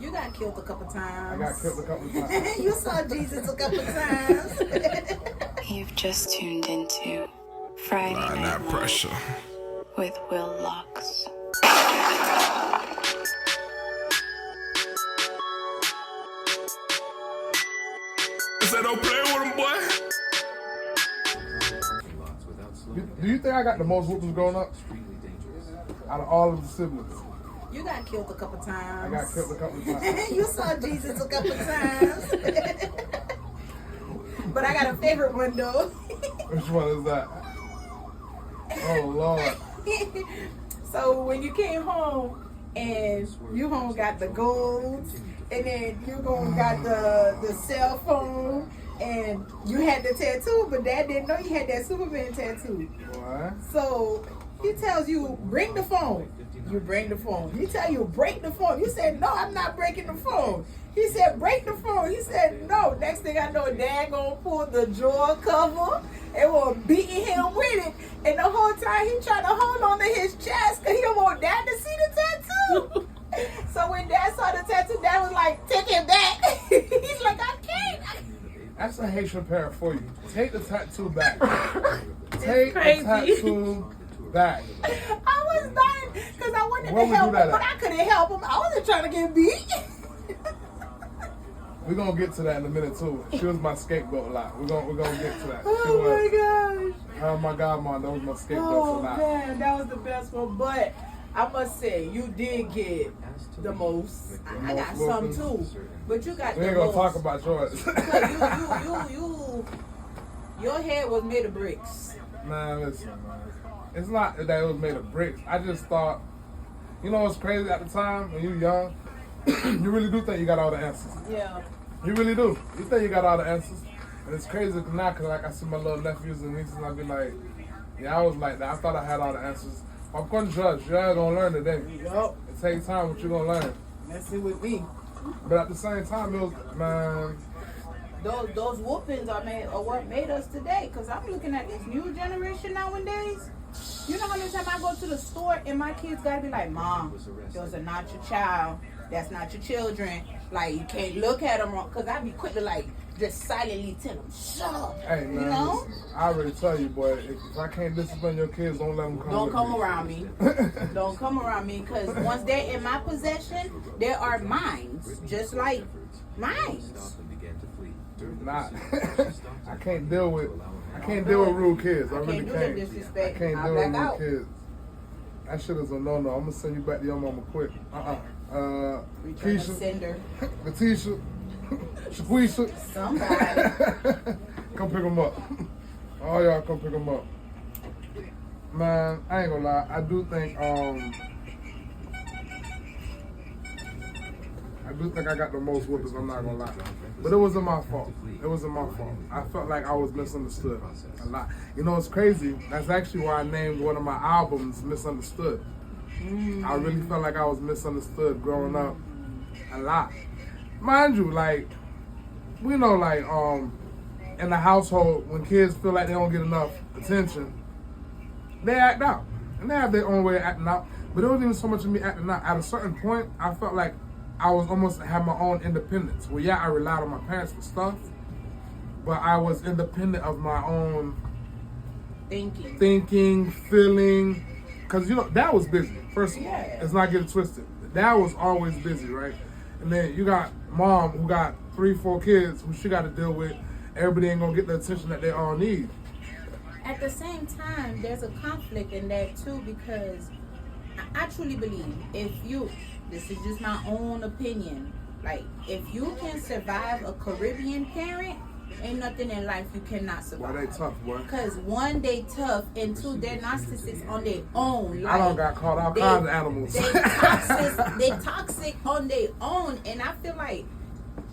You got killed a couple times. I got killed a couple times. You saw Jesus a couple times. You've just tuned into Friday Night Live pressure with WilLocz. I said, don't play with him, boy. Do you think I got the most whoopings growing up? Out of all of the siblings. You got killed a couple times. I got killed a couple times. You saw Jesus a couple times. But I got a favorite one though. Which one is that? Oh, Lord. So when you came home and you home got the gold and then you home got the cell phone and you had the tattoo, but Dad didn't know you had that Superman tattoo. What? So he tells you, bring the phone. You bring the phone. He tell you, break the phone. You said, no, I'm not breaking the phone. He said, break the phone. He said, no. Next thing I know, Dad gonna pull the drawer cover and was beating him with it. And the whole time he trying to hold on to his chest because he don't want Dad to see the tattoo. So when Dad saw the tattoo, Dad was like, take it back. He's like, I can't. That's a Haitian parent for you. Take the tattoo back. Take the crazy. tattoo back. I was dying because I wanted Where to would help you him, do but that I couldn't help him. I wasn't trying to get beat. We're gonna get to that in a minute too. She was my scapegoat a lot. We're gonna get to that. She Oh was, my gosh. her and my godmom, that was my scapegoat a Oh lot. man, that was the best one. But I must say, you did get the most. I got some too, but you got We the ain't gonna most. talk about yours. Your head was made of bricks. Man, listen, man. It's not that it was made of bricks. I just thought, you know what's crazy at the time when you're young? You really do think you got all the answers. Yeah. You really do. You think you got all the answers. And it's crazy now because like I see my little nephews and nieces and I be like, yeah, I was like that. I thought I had all the answers. I'm going to judge. You're going to learn today. Yup. It takes time, but you're going to learn. That's it with me. But at the same time, it was, man, Those whoopings are what made us today. Because I'm looking at this new generation nowadays. You know how many times I go to the store and my kids gotta be like, Mom, those are not your child. That's not your children. Like, you can't look at them wrong. Because I be quick to like just silently tell them, shut up. hey, man, you know? listen, I already tell you, boy, if I can't discipline your kids, don't let them come Don't with come me. around me. Don't come around me. Because once they're in my possession, they are mine. Just like mine. Not. I can't deal with rude kids. I really can't do the can't. disrespect. I can't I'll deal with black out. rude kids. That shit is a no-no. I'm gonna send you back to your mama quick. Return a Keisha, sender. Letitia, Shaquisha. Somebody. Come pick them up. All y'all come pick them up. Man, I ain't gonna lie. I do think I got the most whoopings, I'm not gonna lie. But it wasn't my fault. It wasn't my fault. I felt like I was misunderstood a lot. You know, it's crazy. That's actually why I named one of my albums Misunderstood. I really felt like I was misunderstood growing up a lot. Mind you, like, we know, like, in the household, when kids feel like they don't get enough attention, they act out. And they have their own way of acting out. But it wasn't even so much of me acting out. At a certain point, I felt like I was almost had my own independence. Well, yeah, I relied on my parents for stuff, but I was independent of my own thinking, feeling. Because, you know, Dad was busy, first of all. Let's not get it twisted. Dad was always busy, right? And then you got Mom who got 3-4 kids who she got to deal with. Everybody ain't going to get the attention that they all need. At the same time, there's a conflict in that too, because I truly believe this is just my own opinion, like if you can survive a Caribbean parent, ain't nothing in life you cannot survive. Why they tough, boy? Because one, they tough, and two, they're narcissists on their own. Like, I done got caught all kinds of animals. They toxic on their own, and I feel like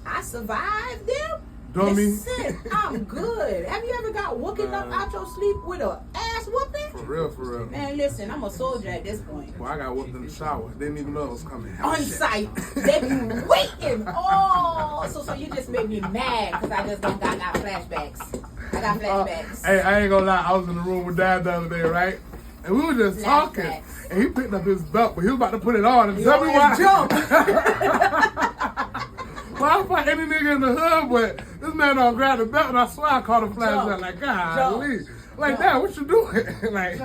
I survived them. Dummy. Listen, I'm good. Have you ever got woken up out your sleep with a ass whooping? For real. Man, listen, I'm a soldier at this point. Well, I got whooped in the shower. Didn't even know it was coming. On site. They be waiting. Oh, so you just made me mad because I just got flashbacks. I got flashbacks. Hey, I ain't gonna lie. I was in the room with Dad the other day, right? And we were just talking. Flashbacks. And he picked up his belt, but he was about to put it on and tell me why. Jump. nigga in the hood, but this man don't grab the belt, and I swear I caught a flashlight like, golly. Like, Dad, what you doing? Like,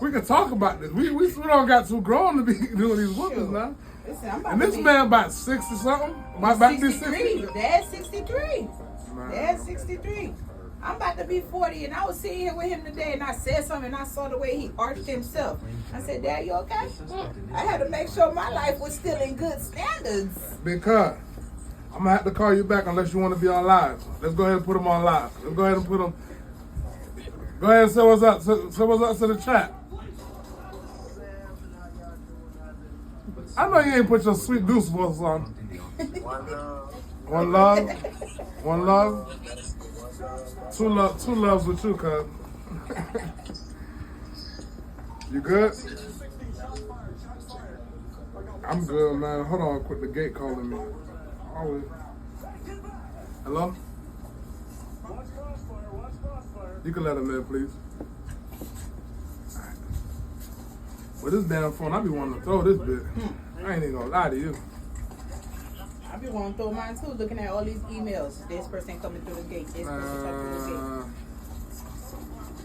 we can talk about this. We don't got too grown to be doing these whoopings now. Listen, I'm about and this man about 60 something. About to be 60. Dad's 63. Dad's 63. I'm about to be 40, and I was sitting here with him today, and I said something, and I saw the way he arched himself. I said, Dad, you okay? I had to make sure my life was still in good standards. Because I'm going to have to call you back unless you want to be on live. Let's go ahead and put them on live. Let's go ahead and put them. Go ahead and say what's up. Say what's up to the chat. I know you ain't put your sweet goose voice on. One love. One love. Two loves with you, cuz. You good? I'm good, man. Hold on, quick. The gate calling me. Always. Hello? You can let him in, please. Alright. With this damn phone, I be wanting to throw this bit. I ain't even gonna lie to you. I be wanting to throw mine too, looking at all these emails. This person coming through the gate. This person coming through the gate.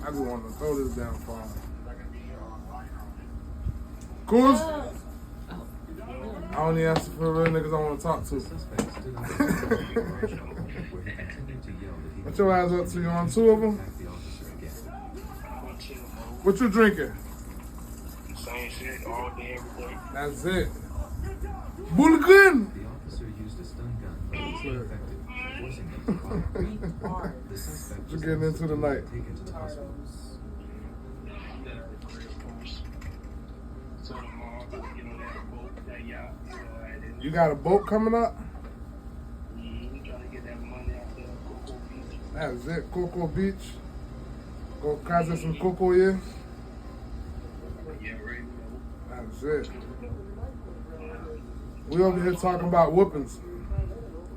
I be wanting to throw this damn phone. Coos? I only answer for real niggas I want to talk to. What your ass up to? You on two of them? What you drinking? Same shit all day, every day. That's it. Bulletin! We're getting into the night. You got a boat coming up? That's it. Cocoa Beach. Go catch some cocoa here. That's it. We over here talking about whoopings.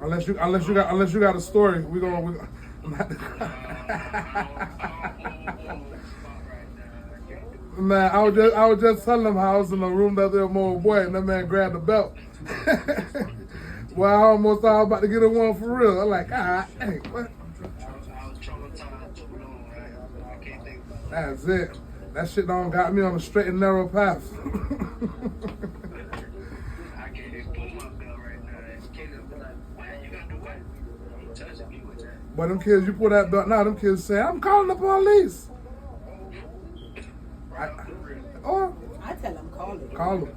Unless you got a story, we gonna. Man, I was just telling him how I was in the room the other day with my old boy, and that man grabbed the belt. Well, I almost thought I was about to get a one for real. I'm like, hey, what? That's it. That shit don't got me on a straight and narrow path. But them kids, you pull that belt now, them kids say, I'm calling the police. I tell them, call them. Call them.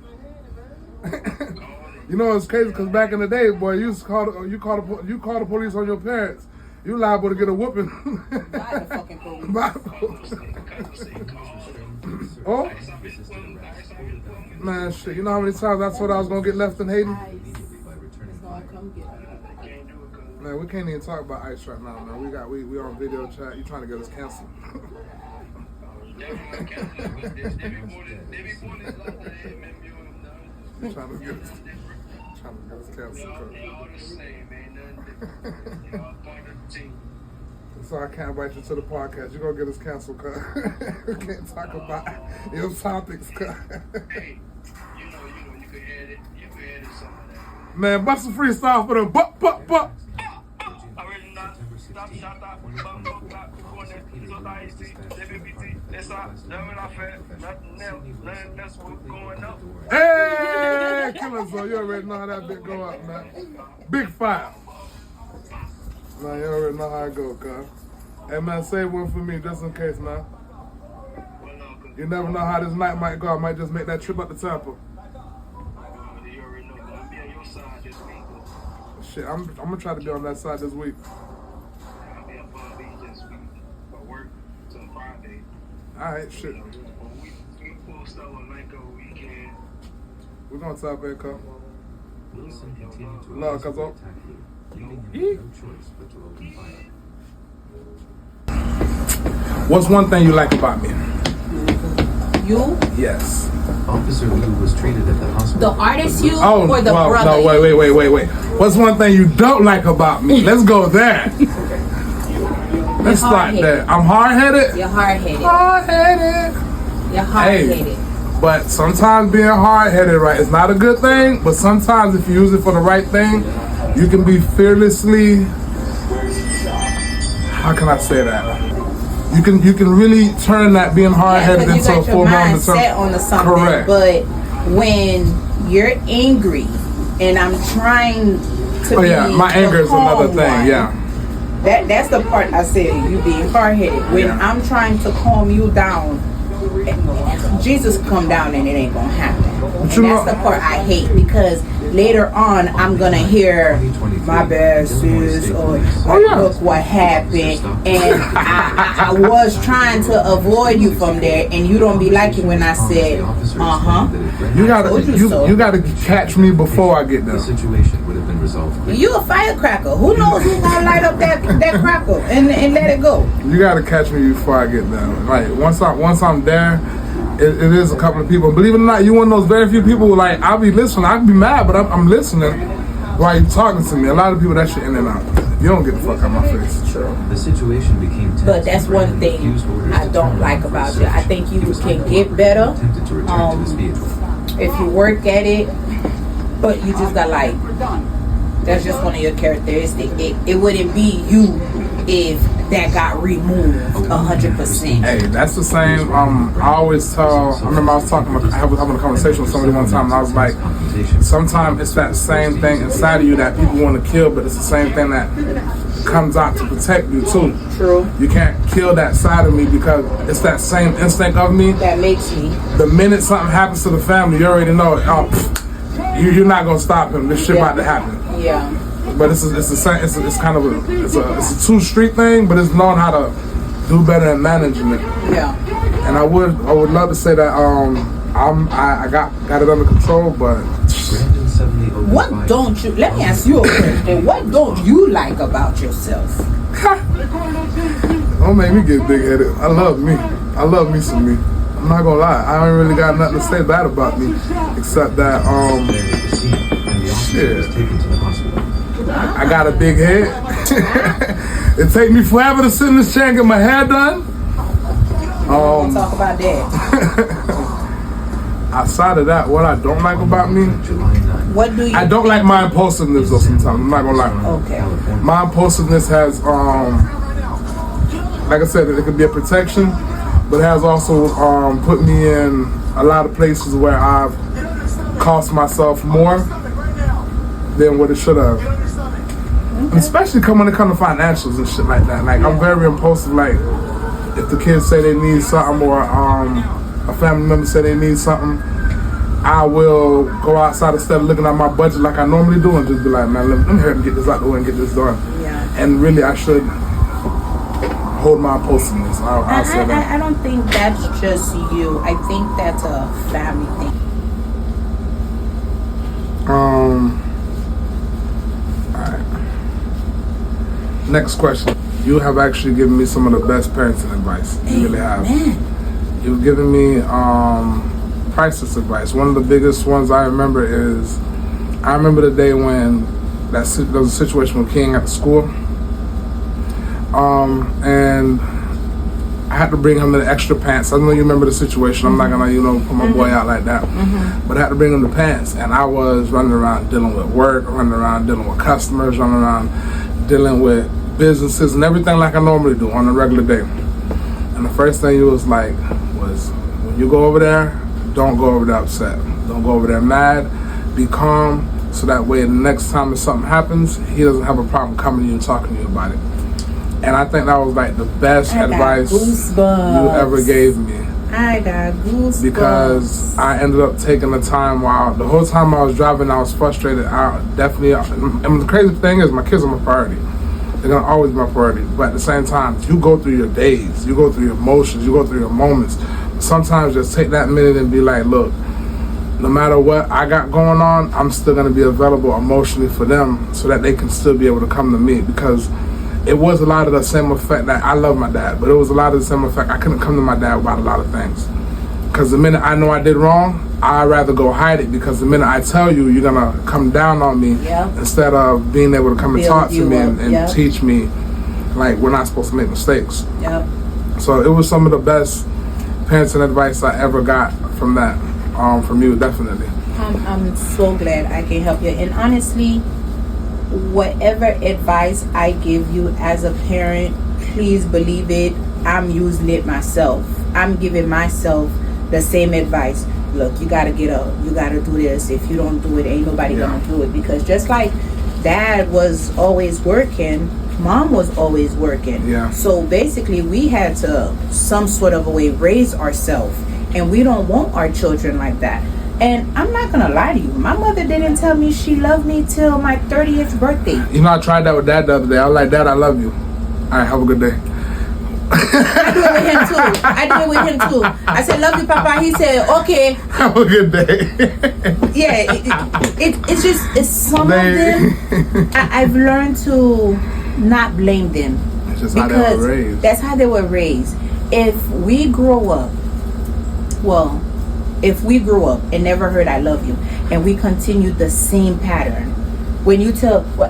You know, it's crazy because back in the day, boy, you call the police on your parents. You liable to get a whooping. By the fucking police. By the police. Oh? Man, shit, you know how many times I thought I was going to get left in Haiti? Man, we can't even talk about ICE right now, man. We on video chat. You trying to get us canceled. Trying to get us canceled. So I can't invite you to the podcast. You're gonna get us canceled, cuz. We can't talk about your topics, cuz. Hey, you can edit some of that. Man, bust a freestyle for them. Bup. Hey, Killer Zone, you already know how that bit go up, man. Big file. Man, you already know how it go, cuz. Hey, man, save one for me just in case, man. You never know how this night might go. I might just make that trip up to Tampa. Shit, I'm gonna try to be on that side this week. Alright, shit. We're gonna tap in, cuz. Love, cuz. What's one thing you like about me? You? Yes. Officer Liu was treated at the hospital. The artist you or the brother? No, wait. What's one thing you don't like about me? Let's go there. Let's start there. I'm hard-headed? You're hard-headed. Hard-headed. You're hard-headed. Hey, but sometimes being hard-headed, right, is not a good thing. But sometimes if you use it for the right thing, You can be fearlessly. How can I say that? You can really turn that being hard-headed into a full moment. Set on something. Correct. But when you're angry, and I'm trying to be my anger is another thing. One, yeah. That's the part I said, you being hard-headed. When I'm trying to calm you down, Jesus come down and it ain't gonna happen. And that's the part I hate, because later on I'm gonna hear my bad sis, or look what happened, and I was trying to avoid you from there, and you don't be liking when I said you gotta catch me before I get there. The situation would have been resolved. You a firecracker. Who knows who's gonna light up that cracker and let it go? You gotta catch me before I get there. Like once I'm there, it is a couple of people. Believe it or not, you one of those very few people who, like, I'll be listening. I can be mad, but I'm listening while you're talking to me. A lot of people, that shit in and out. You don't get the fuck out of my face. True. The situation became tense. But that's one thing I don't like about you. I think you can get better if you work at it, but you just got, like, that's just one of your characteristics. It wouldn't be you if that got removed 100%. Hey, that's the same. I always tell. I remember I was having a conversation with somebody one time, and I was like, sometimes it's that same thing inside of you that people want to kill, but it's the same thing that comes out to protect you too. True. You can't kill that side of me because it's that same instinct of me that makes me. The minute something happens to the family, you already know. You're not gonna stop him. This shit about to happen. Yeah. But it's the same. It's kind of a two street thing, but it's knowing how to do better and managing it. Yeah. And I would love to say that I got it under control, but what don't you? Let me ask you a question. What don't you like about yourself? Don't make me get big headed. I love me. I love me some me. I'm not gonna lie. I ain't really got nothing to say bad about me, except that shit. I got a big head. It take me forever to sit in this chair and get my hair done. We'll talk about that. Outside of that, what I don't like about me, what do you? I don't like my impulsiveness though. Sometimes I'm not gonna lie. Okay. My impulsiveness has, like I said, it could be a protection, but it has also put me in a lot of places where I've cost myself more than what it should have. And especially when it comes to financials and shit like that. Like, I'm very impulsive. Like, if the kids say they need something, or a family member say they need something, I will go outside instead of looking at my budget like I normally do and just be like, man, let me hurry and get this out the way and get this done. Yeah. And really, I should hold my impulsiveness. I'll say that. I don't think that's just you. I think that's a family thing. Alright. Next question. You have actually given me some of the best parenting advice. You really have. You've given me priceless advice. One of the biggest ones I remember is, I remember the day when there was a situation with King at the school. And I had to bring him the extra pants. I know you remember the situation. I'm not gonna, put my boy out like that. But I had to bring him the pants, and I was running around dealing with work, running around dealing with customers, running around dealing with businesses and everything like I normally do on a regular day. And the first thing you was like was, when you go over there, don't go over there upset. Don't go over there mad. Be calm, so that way the next time if something happens, he doesn't have a problem coming to you and talking to you about it. And I think that was like the best advice you ever gave me. I got goosebumps. Because I ended up taking the time the whole time I was driving, I was frustrated. And the crazy thing is, my kids are my priority. They're gonna always be my priority. But at the same time, you go through your days, you go through your emotions, you go through your moments. Sometimes just take that minute and be like, look, no matter what I got going on, I'm still gonna be available emotionally for them so that they can still be able to come to me. Because it was a lot of the same effect that I love my dad, but it was a lot of the same effect. I couldn't come to my dad about a lot of things. Because the minute I know I did wrong, I'd rather go hide it, because the minute I tell you, you're gonna come down on me instead of being able to come and talk to me and teach me, like, we're not supposed to make mistakes. So it was some of the best parenting advice I ever got from that, from you, definitely. I'm so glad I can help you. And honestly, whatever advice I give you as a parent, please believe it, I'm using it myself. I'm giving myself the same advice. Look, you gotta get up, you gotta do this. If you don't do it, ain't nobody gonna do it. Because just like dad was always working, mom was always working. So basically we had to some sort of a way raise ourselves, and we don't want our children like that. And I'm not gonna lie to you, my mother didn't tell me she loved me till my 30th birthday. You know, I tried that with Dad the other day. I was like, Dad, I love you. All right, have a good day. I do it with him too. I said, love you, Papa. He said, okay. Have a good day. Yeah, it's just, it's some of them. I've learned to not blame them. It's just how they were raised. That's how they were raised. If we grew up and never heard I love you, and we continued the same pattern, when you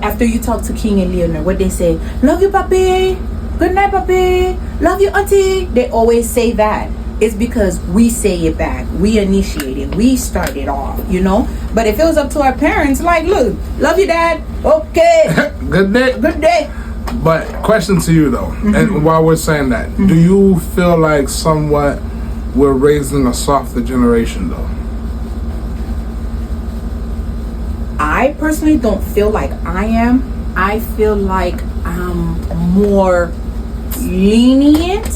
after you talk to King and Leonard, what they say, love you, Papi. Good night, Papi. Love you, Auntie. They always say that. It's because we say it back. We initiate it. We start it off, you know? But if it was up to our parents, like, look, love you, Dad. Okay. Good day. Good day. But question to you, though, and while we're saying that, do you feel like somewhat we're raising a softer generation, though? I personally don't feel like I am. I feel like I'm more lenient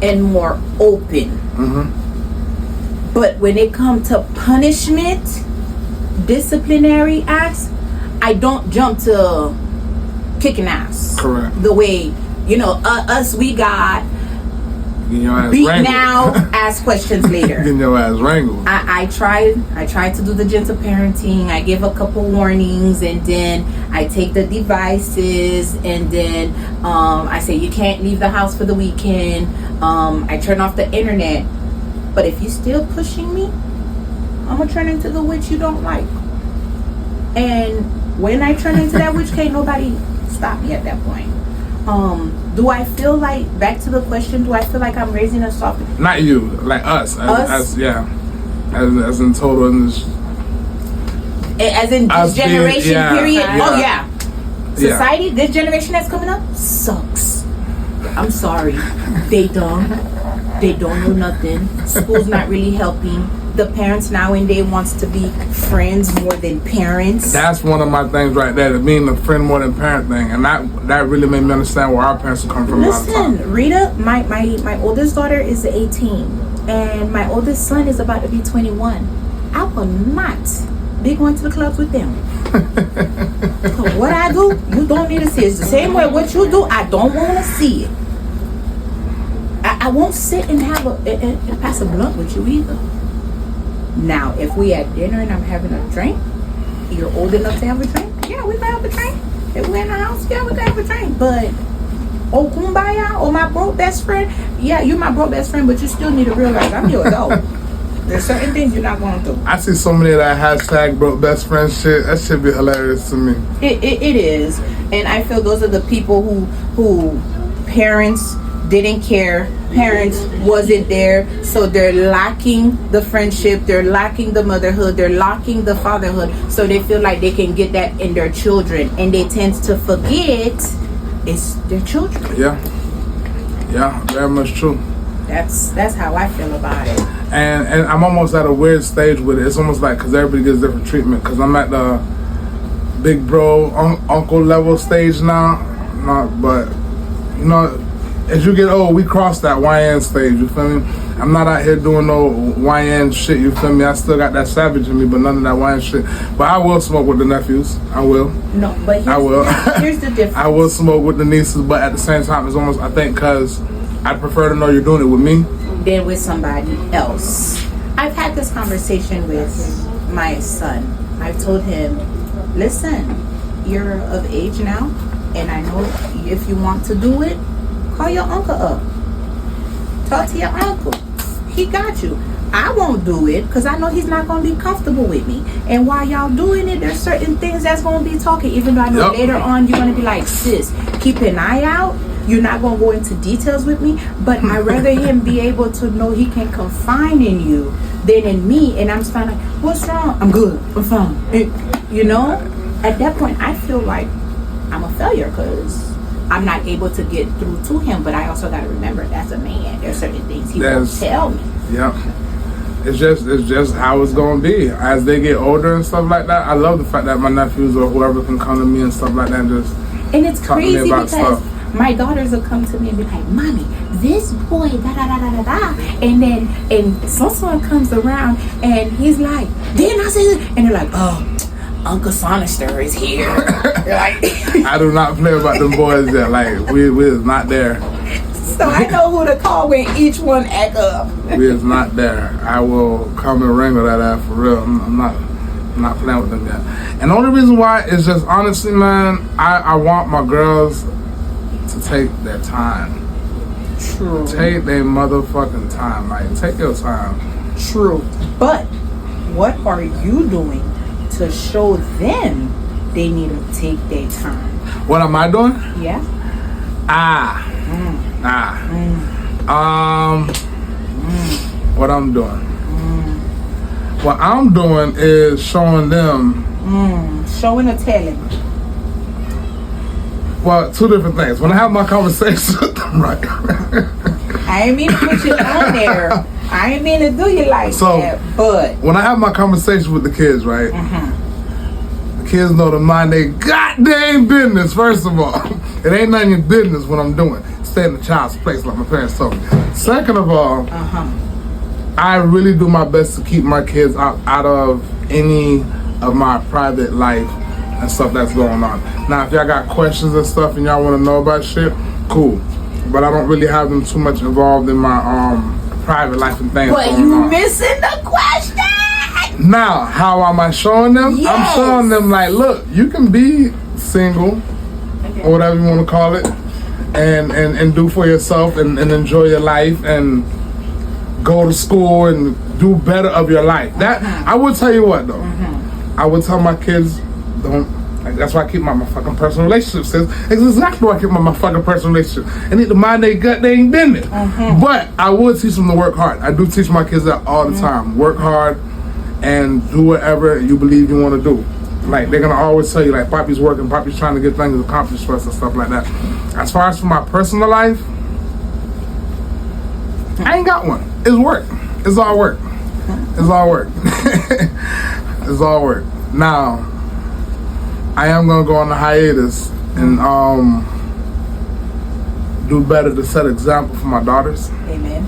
and more open. But when it comes to punishment, disciplinary acts, I don't jump to kicking ass. Correct. The way, you know, us, we got beat now, ask questions later. Getting your ass wrangled. I tried to do the gentle parenting. I give a couple warnings, and then I take the devices, and then I say you can't leave the house for the weekend. I turn off the internet. But if you're still pushing me, I'm gonna turn into the witch you don't like. And when I turn into that witch, can't nobody stop me at that point. Do I feel like, back to the question, do I feel like I'm raising a soft? Not you, like us. As in total. As in this generation, period? Yeah. Oh, yeah. Society, this generation that's coming up, sucks. I'm sorry. They dumb. They don't know nothing. School's not really helping. The parents nowadays wants to be friends more than parents. That's one of my things right there, being the friend more than parent thing, and that really made me understand where our parents come from. Listen, Rita, my oldest daughter is 18, and my oldest son is about to be 21. I will not be going to the clubs with them. What I do, you don't need to see. It's the same way what you do, I don't want to see it. I won't sit and have and pass a blunt with you either. Now, if we at dinner and I'm having a drink, you're old enough to have a drink? Yeah, we can have a drink. If we're in the house, yeah, we can have a drink. But, oh, kumbaya, oh, my broke best friend, yeah, you're my broke best friend, but you still need to realize I'm your adult. There's certain things you're not going to do. I see so many of that hashtag broke best friend shit. That should be hilarious to me. It is. And I feel those are the people who parents didn't care, parents wasn't there, so they're lacking the friendship, they're lacking the motherhood, they're lacking the fatherhood, so they feel like they can get that in their children, and they tend to forget it's their children. Yeah, very much true. That's how I feel about it. And I'm almost at a weird stage with it. It's almost like, because everybody gets different treatment, because I'm at the big bro uncle level stage now. But you know, as you get old, we cross that YN stage, you feel me? I'm not out here doing no YN shit, you feel me? I still got that savage in me, but none of that YN shit. But I will smoke with the nephews. I will. No, but here's the difference. I will smoke with the nieces, but at the same time, it's almost, I think, because I prefer to know you're doing it with me than with somebody else. I've had this conversation with my son. I've told him, listen, you're of age now, and I know if you want to do it, call your uncle up. Talk to your uncle. He got you. I won't do it because I know he's not going to be comfortable with me. And while y'all doing it, there's certain things that's going to be talking. Even though I know later on you're going to be like, sis, keep an eye out. You're not going to go into details with me. But I'd rather him be able to know he can confide in you than in me. And I'm starting like, what's wrong? I'm good. I'm fine. You know? at that point, I feel like I'm a failure because I'm not able to get through to him. But I also got to remember, that's a man. There's certain things he won't tell me. Yeah. It's just how it's gonna be as they get older and stuff like that. I love the fact that my nephews or whoever can come to me and stuff like that and just it's talk crazy to me about because stuff. My daughters will come to me and be like, "Mommy, this boy da da da da da da," and someone comes around and he's like, "Didn't I say this?" And they're like, "Oh, Uncle Sonister is here." Like, I do not play about them boys there. Like we is not there. So I know who to call when each one act up. We is not there. I will come and wrangle that ass for real. I'm not playing with them yet. And the only reason why is just honestly, man, I want my girls to take their time. True. Take their motherfucking time. Like, take your time. True. But what are you doing to show them they need to take their time? What am I doing? Yeah. What I'm doing? What I'm doing is showing them. Showing or telling? Well, two different things. When I have my conversations with them, right? I ain't mean to put you on there. I ain't mean to do you like that, but when I have my conversation with the kids, right? The kids know to mind their goddamn business, first of all. It ain't none of your business what I'm doing. Stay in the child's place like my parents told me. Second of all, I really do my best to keep my kids out of any of my private life and stuff that's going on. Now, if y'all got questions and stuff and y'all want to know about shit, cool. But I don't really have them too much involved in my private life and things. But you missing the question. Now, how am I showing them? Yes. I'm showing them like, look, you can be single, or whatever you want to call it, and do for yourself and enjoy your life and go to school and do better of your life. That I will tell you what though. I would tell my kids, don't. That's why I keep my fucking personal relationships. It's exactly why I keep my fucking personal relationship. They need to mind their gut, they ain't business. But I would teach them to work hard. I do teach my kids that all the time. Work hard and do whatever you believe you want to do. Like, they're gonna always tell you, like, Poppy's working, Poppy's trying to get things accomplished for us and stuff like that. As far as for my personal life, I ain't got one. It's work. It's all work. It's all work. It's all work. Now, I am gonna go on a hiatus and do better to set example for my daughters. Amen.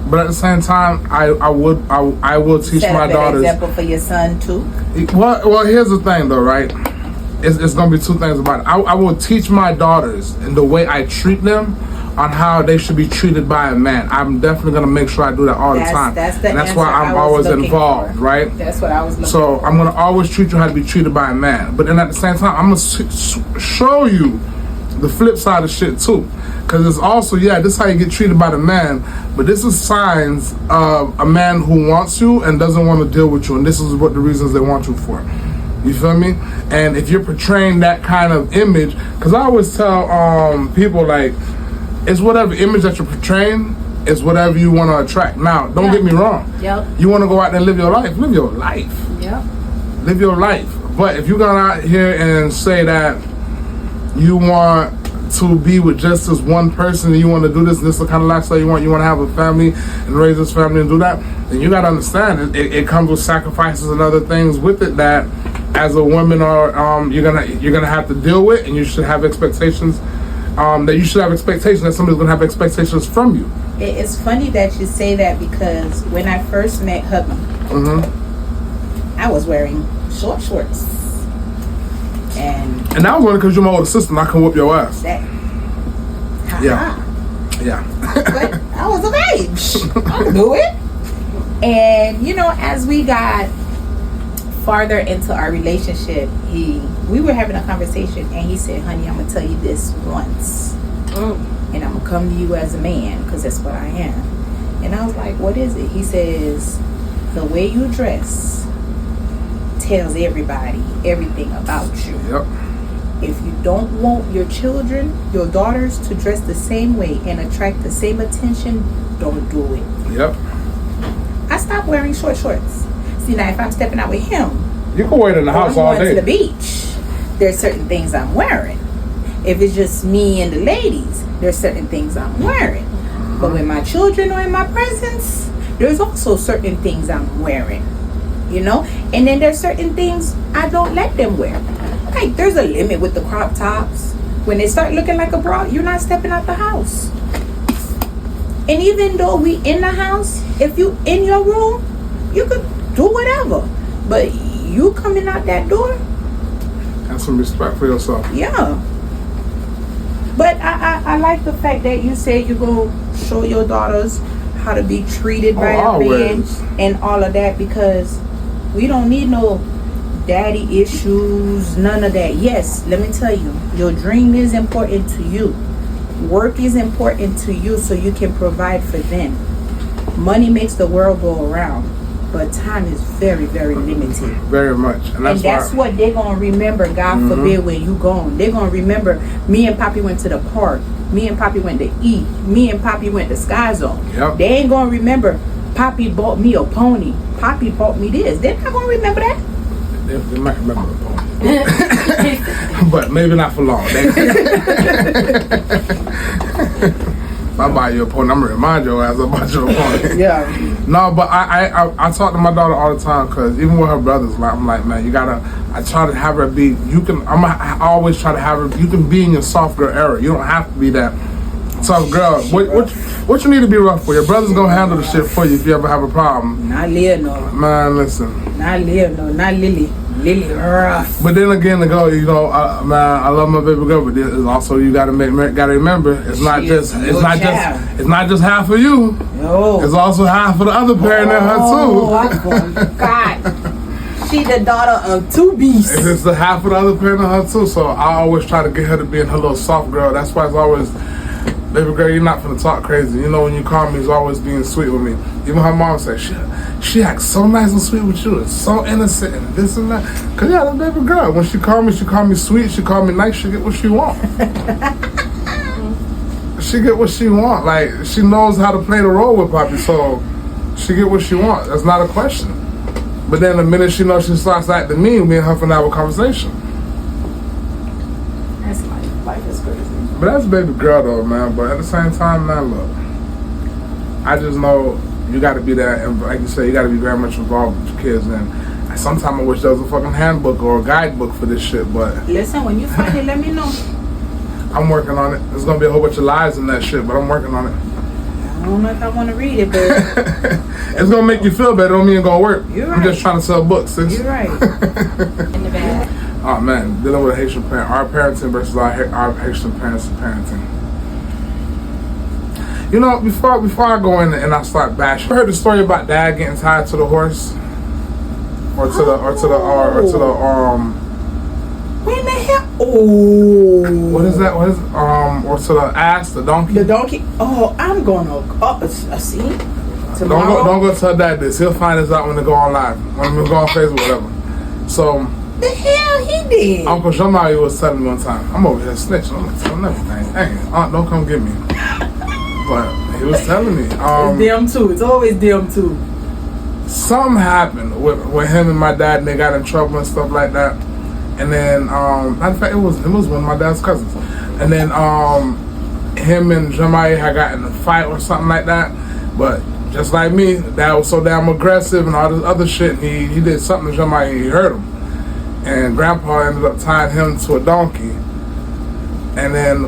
But at the same time, I will teach my daughters. Set example for your son too. Well, here's the thing though, right? It's gonna be two things about it. I will teach my daughters in the way I treat them on how they should be treated by a man. I'm definitely gonna make sure I do that all the time. That's why I'm always involved, right? That's what I was looking So for. I'm gonna always treat you how to be treated by a man. But then at the same time, I'm gonna show you the flip side of shit too. Because it's also, this is how you get treated by the man, but this is signs of a man who wants you and doesn't want to deal with you, and this is what the reasons they want you for. You feel me? And if you're portraying that kind of image, because I always tell people, like, it's whatever image that you're portraying, it's whatever you want to attract. Now, don't get me wrong. You want to go out there and live your life. Live your life. Live your life. But if you go out here and say that you want to be with just this one person and you want to do this is the kind of lifestyle you want to have a family and raise this family and do that, then you got to understand it comes with sacrifices and other things with it that as a woman or you're gonna have to deal with, and you should have expectations that somebody's gonna have expectations from you. It's funny that you say that, because when I first met hubby, I was wearing shorts. And that was only because you're my older sister and I can whoop your ass. Yeah. But I was of age. I'll do it. And as we got farther into our relationship, we were having a conversation and he said, "Honey, I'm gonna tell you this once, and I'm gonna come to you as a man, because that's what I am." And I was like, "What is it?" He says, "The way you dress tells everybody everything about you. If you don't want your children, your daughters, to dress the same way and attract the same attention, don't do it." I stopped wearing shorts. See, now if I'm stepping out with him, You can wear it in the house all I'm going day. to the beach, there's certain things I'm wearing. If it's just me and the ladies, there's certain things I'm wearing. But when my children are in my presence, there's also certain things I'm wearing. You know? And then there's certain things I don't let them wear. Like, there's a limit with the crop tops. When they start looking like a bra, you're not stepping out the house. And even though we in the house, if you in your room, you could do whatever. But you coming out that door, Have some respect for yourself. yeah. But I like the fact that you said you're going to show your daughters how to be treated by a man always. and all of that, because we don't need no daddy issues, none of that. Yes, let me tell you, your dream is important to you. Work is important to you so you can provide for them. Money makes the world go around, but time is very, very limited. Very much. And That's why, what they're going to remember, God forbid, when you gone. They're going to remember, me and Poppy went to the park. Me and Poppy went to eat. Me and Poppy went to Sky Zone. Yep. They ain't going to remember, Poppy bought me a pony. Poppy bought me this. They're not going to remember that. they might remember the poem. But maybe not for long. If I buy you a pony, I'm going to remind your ass about your pony. Yeah. No, but I talk to my daughter all the time, because even with her brothers, like, I'm like, man, you gotta, I try to have her be, I always try to have her, you can be in your soft girl era. You don't have to be that tough girl. What you need to be rough for? Your brother's gonna handle the shit for you if you ever have a problem. Not Leah, no. Man, listen. Not Leah, no. Not Lily. Lily, rough. But then again, to go, you know, man, I love my baby girl, but it's also you gotta remember, it's not just half of you. No. It's also half of the other parent in her too. Oh, God. She the daughter of two beasts. It's the half of the other parent in her too. So I always try to get her to be in her little soft girl. That's why it's always, baby girl, you're not finna talk crazy. You know, when you call me, it's always being sweet with me. Even her mom said, she acts so nice and sweet with you. It's so innocent and this and that. Cause yeah, that baby girl, when she call me sweet, she call me nice, she get what she want. She get what she want. Like, she knows how to play the role with Poppy, so she get what she want. That's not a question. But then the minute she knows she starts acting mean, me and her finna have a conversation. That's life. Life is crazy. But that's baby girl though, man. But at the same time, man, look, I just know you gotta be there, and like you say, you gotta be very much involved with your kids. And sometimes I wish there was a fucking handbook or a guidebook for this shit, but Listen, when you find it, let me know. I'm working on it. There's gonna be a whole bunch of lies in that shit, but I'm working on it. I don't know if I want to read it, but It's gonna make you feel better. Don't mean it's gonna work. You're I'm right. just trying to sell books. Sis. You're right. In the bag. Oh man, dealing with a Haitian parent, our parenting versus our Haitian parents' parenting. You know, before I go in and I start bashing, I heard the story about dad getting tied to the horse, or to the When the hell? Oh. what is that? What is or to the ass, the donkey? The donkey. Oh, I'm gonna see. Tomorrow. Don't go tell dad this. He'll find this out when they go on live, when we go on Facebook, whatever. So. The hell he did? Uncle Shamari was telling me one time, I'm over here snitching. I'm gonna tell him everything. Hey, aunt, don't come get me. But he was telling me. It's them too. It's always them too. Something happened with him and my dad, and they got in trouble and stuff like that. And then, matter of fact, it was one of my dad's cousins. And then him and Jamai had gotten in a fight or something like that. But just like me, dad was so damn aggressive and all this other shit. And he did something to Jamai and he hurt him. And Grandpa ended up tying him to a donkey. And then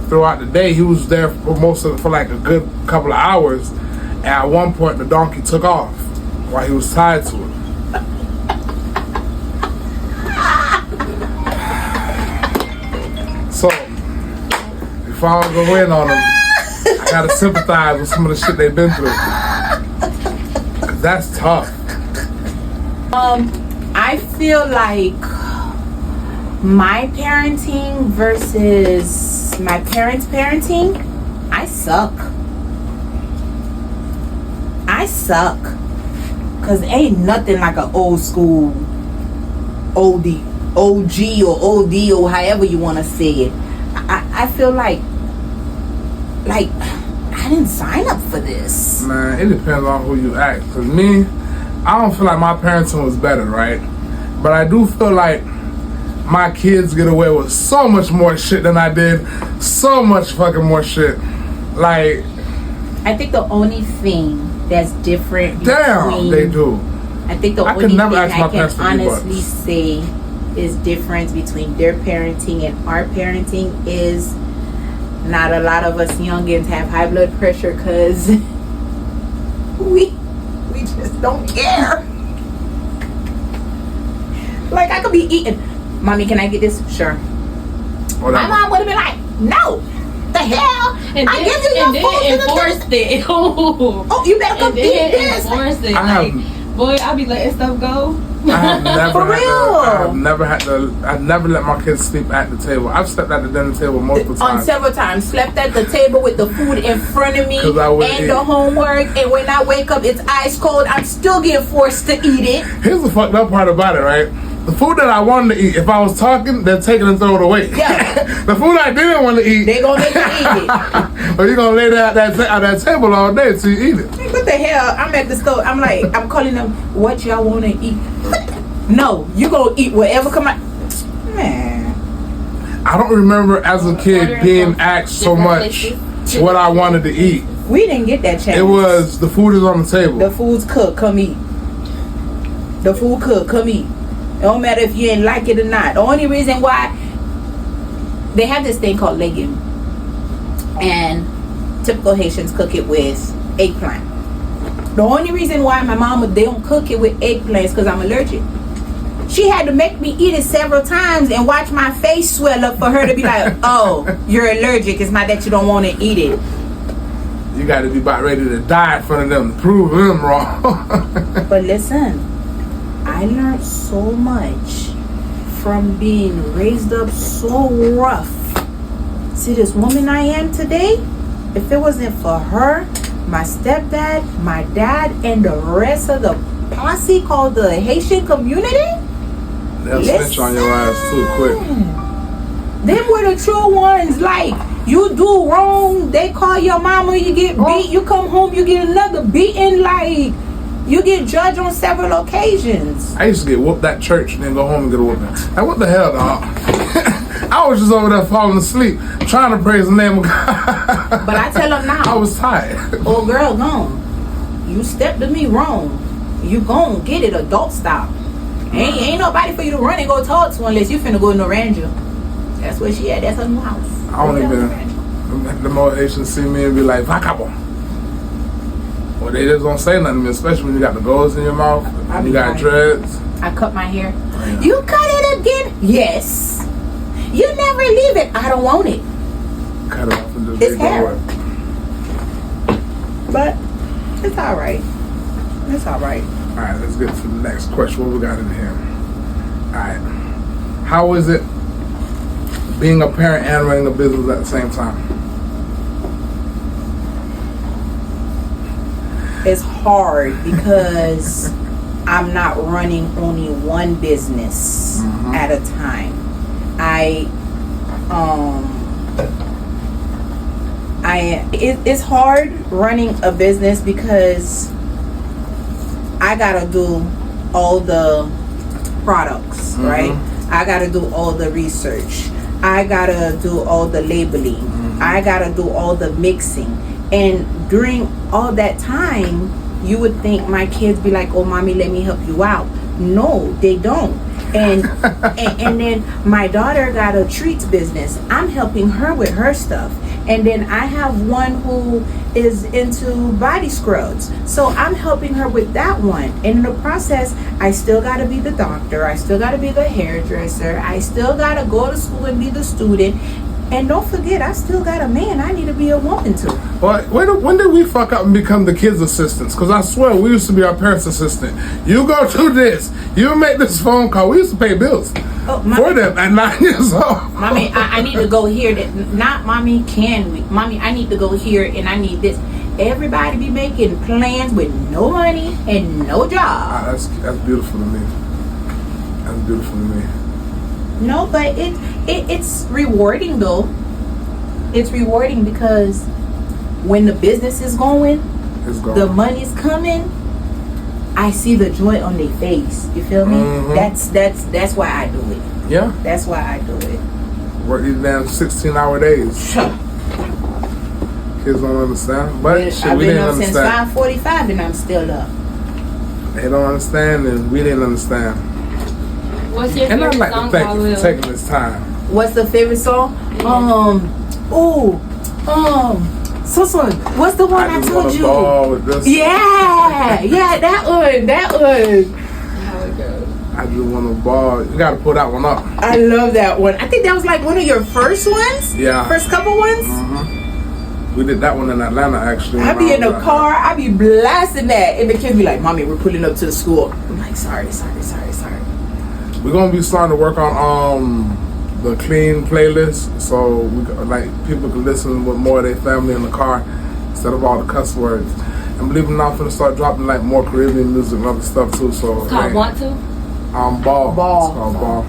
throughout the day, he was there for like a good couple of hours. And at one point, the donkey took off while he was tied to it. So, before I go in on them, I gotta sympathize with some of the shit they've been through. 'Cause that's tough. I feel like my parenting versus my parents' parenting, I suck. Cause ain't nothing like an old school OG or OD or however you want to say it. I feel like I didn't sign up for this. Man, it depends on who you ask. Cause me, I don't feel like my parenting was better, right? But I do feel like my kids get away with so much more shit than I did. So much fucking more shit. Like, I think the only thing that's different damn, they do. I think the only thing I can honestly say is difference between their parenting and our parenting is not a lot of us youngins have high blood pressure because we just don't care. Like, I could be eating, Mommy, can I get this? Sure. Whatever. My mom would have been like, no. The hell? And I give you your food and enforced it. Oh, you better come eat this. Enforced it. Boy, I be letting stuff go. I've never I've never let my kids sleep at the table. I've slept at the dinner table multiple times. On several times. Slept at the table with the food in front of me and the homework. And when I wake up, it's ice cold. I'm still getting forced to eat it. Here's the fucked up part about it, right? The food that I wanted to eat, if I was talking, they're taking and throw it away. Yeah. The food I didn't want to eat, they gonna make you eat it. Or you gonna lay there at that table all day till you eat it. What the hell? I'm at the store. I'm like, I'm calling them, what y'all want to eat? No, you gonna eat whatever come out. Man. I don't remember as a kid being asked so much what I wanted to eat. We didn't get that chance. It was, the food is on the table. The food's cooked, come eat. The food cooked, come eat. It don't matter if you ain't like it or not. The only reason why they have this thing called legume, and typical Haitians cook it with eggplant. The only reason why my mama, they don't cook it with eggplant is because I'm allergic. She had to make me eat it several times and watch my face swell up for her to be like, oh, you're allergic. It's not that you don't want to eat it. You got to be about ready to die in front of them to prove them wrong. But listen, I learned so much from being raised up so rough. See, this woman I am today, if it wasn't for her, my stepdad, my dad, and the rest of the posse called the Haitian community, they'll snitch on your ass too quick. Them were the true ones. Like, you do wrong, they call your mama, you get beat, you come home, you get another beating. Like, you get judged on several occasions. I used to get whooped at church and then go home and get a whooping. Like, what the hell, dog? I was just over there falling asleep, trying to praise the name of God. But I tell them now. I was tired. Oh, girl, gone. You stepped to me wrong. You gon' get it, adult style. Ain't nobody for you to run and go talk to unless you finna go in the Ranger. That's where she at. That's her new house. I don't even. The more Haitians see me and be like, "Vacabo." Well, they just don't say nothing to me, especially when you got the golds in your mouth and you got dreads. I cut my hair. You cut it again? Yes. You never leave it. I don't want it. Cut it off and just it's leave it hair. away. But it's all right. It's all right. All right, let's get to the next question. What we got in here? All right. How is it being a parent and running a business at the same time? It's hard because I'm not running only one business at a time. It's hard running a business because I gotta do all the products, right? I gotta do all the research. I gotta do all the labeling. I gotta do all the mixing. And during all that time, you would think my kids be like, oh, mommy, let me help you out. No, they don't. And and then my daughter got a treats business. I'm helping her with her stuff. And then I have one who is into body scrubs. So I'm helping her with that one. And in the process, I still got to be the doctor. I still got to be the hairdresser. I still got to go to school and be the student. And don't forget, I still got a man I need to be a woman to. Well, when did we fuck up and become the kids' assistants? Because I swear, we used to be our parents' assistant. You go do this. You make this phone call. We used to pay bills for them at 9 years old. Mommy, I need to go here. Not, mommy, can we? Mommy, I need to go here and I need this. Everybody be making plans with no money and no job. That's beautiful to me. That's beautiful to me. No, but it's rewarding though. It's rewarding because when the business is going, the money's coming. I see the joy on their face. You feel me? Mm-hmm. That's why I do it. Yeah. That's why I do it. Work these damn 16-hour days. Kids don't understand. But shit, I've we been didn't up since understand. 5:45 and I'm still up. They don't understand and we didn't understand. What's your And I'd favorite like song, to thank you Will? for taking this time. What's the favorite song? What's the one I just told wanna you? ball with this. Yeah, that one. How it goes. I just want to ball. You got to pull that one up. I love that one. I think that was like one of your first ones. Yeah. First couple ones. We did that one in Atlanta, actually. I be in the car, I be blasting that, and the kids be like, "Mommy, we're pulling up to the school." I'm like, "Sorry." We're gonna be starting to work on the clean playlist, so we like people can listen with more of their family in the car instead of all the cuss words. And believe it or not, I'm gonna start dropping like more Caribbean music and other stuff too. So It's called Want To? Ball. Ball. It's called Ball.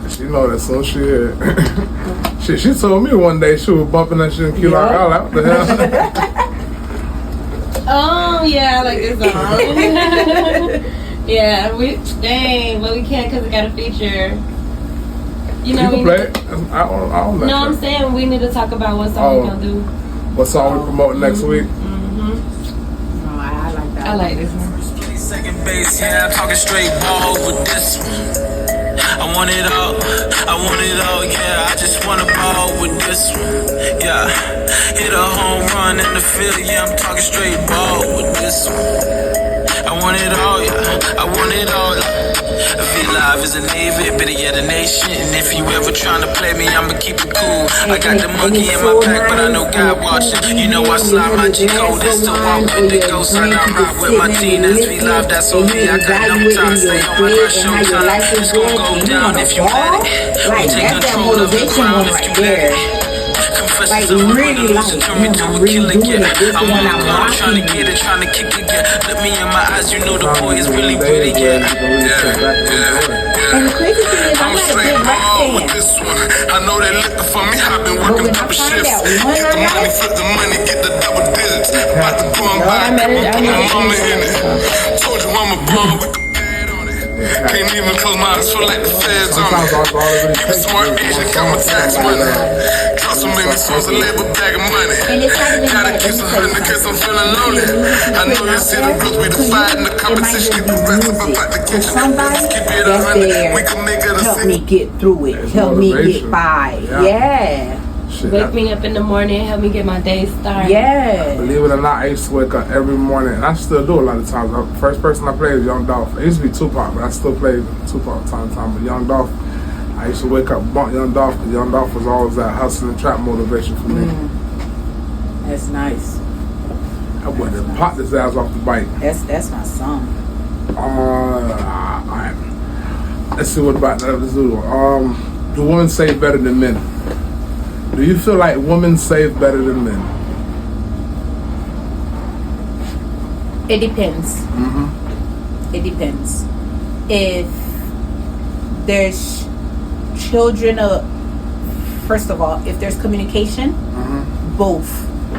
She know that soon she hear it. She told me one day she was bumping that shit in Key Lark. I was like, what the hell? Oh, yeah, I like this song. Yeah, but we can't because it got a feature. You know, You can play it. I don't know. No, I'm saying we need to talk about what song we're gonna do. What song we promoting next week? No, I like that. I like this one. Second base, yeah, I'm talking straight ball with this one. I want it all, yeah, I just want a ball with this one. Yeah, hit a home run in the field, yeah, I'm talking straight ball with this one. I want it all, yeah, I want it all. V-Live is a Navy, better yet a nation. And if you ever trying to play me, I'ma keep it cool. I got the monkey in my pack, but I know God watching. You know I slide my G-code and still walk with the ghost. I got ride with my team, that's V-Live, that's on me. I got no time, stay on my rush, showtime. It's gonna go down if you let it. We take control of the crowd if you let it. Like really like, I'm really doing it. This is when I'm trying to rocking get it, trying to kick it, yeah. Look me in my eyes, you know the boy is really Days pretty, where yeah. you can really sit back and enjoy it. And the crazy thing is, I'm not a big rap fan. This one, I know they looking for me. I've been But working when I double find shifts. that Get one the money, right, flip the money, get the double digits. About to go and No, buy I met it. I put my know mama it. in it. Told you I'm a ball with the bed on it. Can't even close my eyes, feel like the feds on Sometimes it. all it really Keep it takes smart, is Asian, one got my song, tax something money. like that. Drop so many songs, I live a bag of money. and it's not even Gotta that. kiss Let me a tell you hundred cause I'm something. feeling lonely. I know you see the blues, we the fight in the competition. Get the rest of it back to For kitchen. somebody Keep it that's 100. there, We can make it a help me single. get through it. It's Help me get motivation. by. Yeah. Yeah. Shit, Wake me up in the morning, help me get my day started. Yeah. believe it or not, I used to wake up every morning, and I still do a lot of times. The first person I played is Young Dolph. It used to be Tupac, but I still play Tupac time to time. But Young Dolph, I used to wake up, bump Young Dolph, because Young Dolph was always that hustle and trap motivation for me. That's nice. I went and popped his ass off the bike. That's my song. Alright. Let's see what about that. Let's do do women save better than men? Do you feel like women save better than men? It depends. It depends. If there's children, first of all, if there's communication, both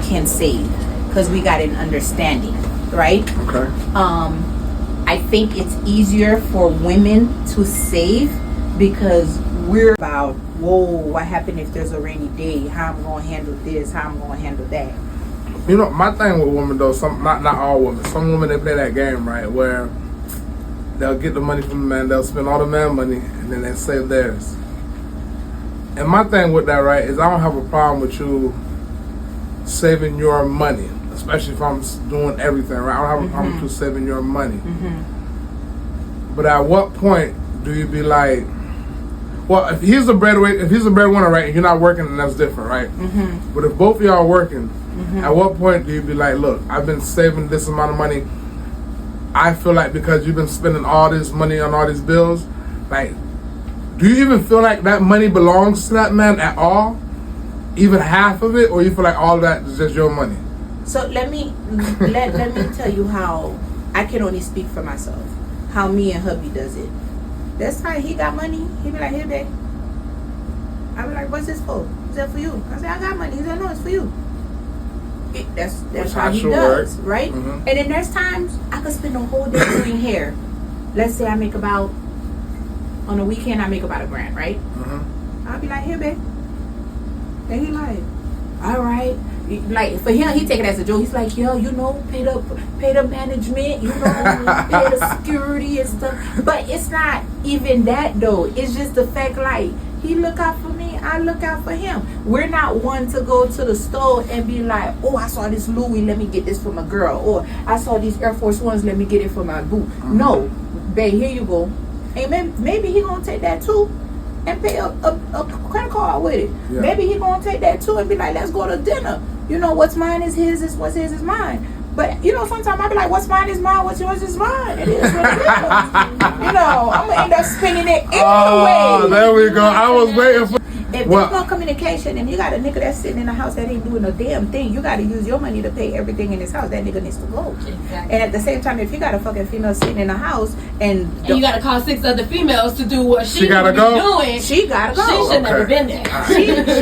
can save because we got an understanding, right? Okay. I think it's easier for women to save because we're about, whoa, what happened if there's a rainy day? How I'm gonna handle this? How I'm gonna handle that? You know, my thing with women though, not all women. Some women, they play that game, right, where they'll get the money from the man, they'll spend all the man money, and then they save theirs. And my thing with that, right, is I don't have a problem with you saving your money, especially if I'm doing everything, right? I don't have a problem with you saving your money. But at what point do you be like, well, if he's a breadwinner, right, and you're not working, then that's different, right? But if both of y'all are working, at what point do you be like, look, I've been saving this amount of money. I feel like because you've been spending all this money on all these bills, like, do you even feel like that money belongs to that man at all? Even half of it? Or you feel like all of that is just your money? So let me tell you how I can only speak for myself. How me and hubby does it. This time he got money, he be like, "Here, babe." I be like, "What's this for?" He said, "For you." I said, "I got money." He said, "No, it's for you." That's how he does, right? And then there's times I could spend a whole day doing hair. Let's say I make about, on a weekend I make about $1,000, right? I'll be like, here, babe. And he like, all right. Like for him, he take it as a joke. He's like, yo, you know, pay the management, you know, pay the security and stuff. But it's not even that though. It's just the fact like he look out for me, I look out for him. We're not one to go to the store and be like, oh, I saw this Louis, let me get this for my girl, or I saw these Air Force Ones, let me get it for my boo. No, babe, here you go. And maybe he gonna take that too and pay a credit card with it. Yeah. Maybe he gonna take that too and be like, let's go to dinner. You know, what's mine is his, is what's his is mine. But, you know, sometimes I be like, what's mine is mine, what's yours is mine. It is what it is. You know, I'm going to end up spending it anyway. Oh, there we go. I was waiting for... If there's no communication and you got a nigga that's sitting in the house that ain't doing a damn thing, you got to use your money to pay everything in this house. That nigga needs to go. Exactly. And at the same time, if you got a fucking female sitting in the house and you got to call 6 other females to do what she gotta go. Doing, she got to go. She should never been there.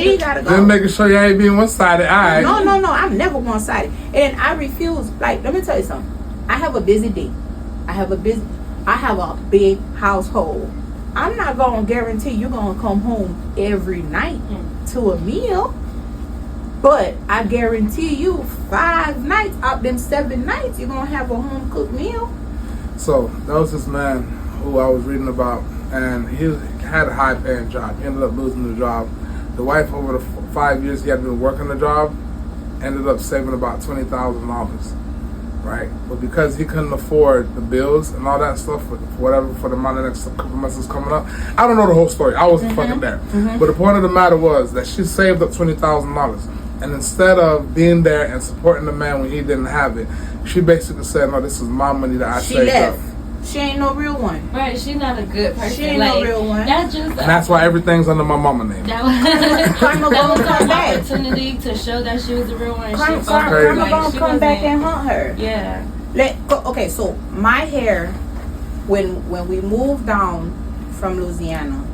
She got to go. Then making sure you ain't being one-sided. All right. No. I'm never one-sided. And I refuse. Like, let me tell you something. I have a busy day. I have a big household. I'm not going to guarantee you're going to come home every night to a meal. But I guarantee you 5 nights out them 7 nights, you're going to have a home cooked meal. So, that was this man who I was reading about. And he had a high paying job. He ended up losing the job. The wife, over the 5 years he had been working the job, ended up saving about $20,000. Right, but because he couldn't afford the bills and all that stuff, for whatever, for the amount of next couple months is coming up, I don't know the whole story. I wasn't fucking there. But the point of the matter was that she saved up $20,000, and instead of being there and supporting the man when he didn't have it, she basically said, "No, this is my money that I saved up." She ain't no real one. Right, she's not a good person. She ain't no real one. That's just and that's why everything's under my mama name. That was an opportunity to show that she was a real one. Karma gonna come back and haunt her. Yeah. Okay, so my hair, when we moved down from Louisiana,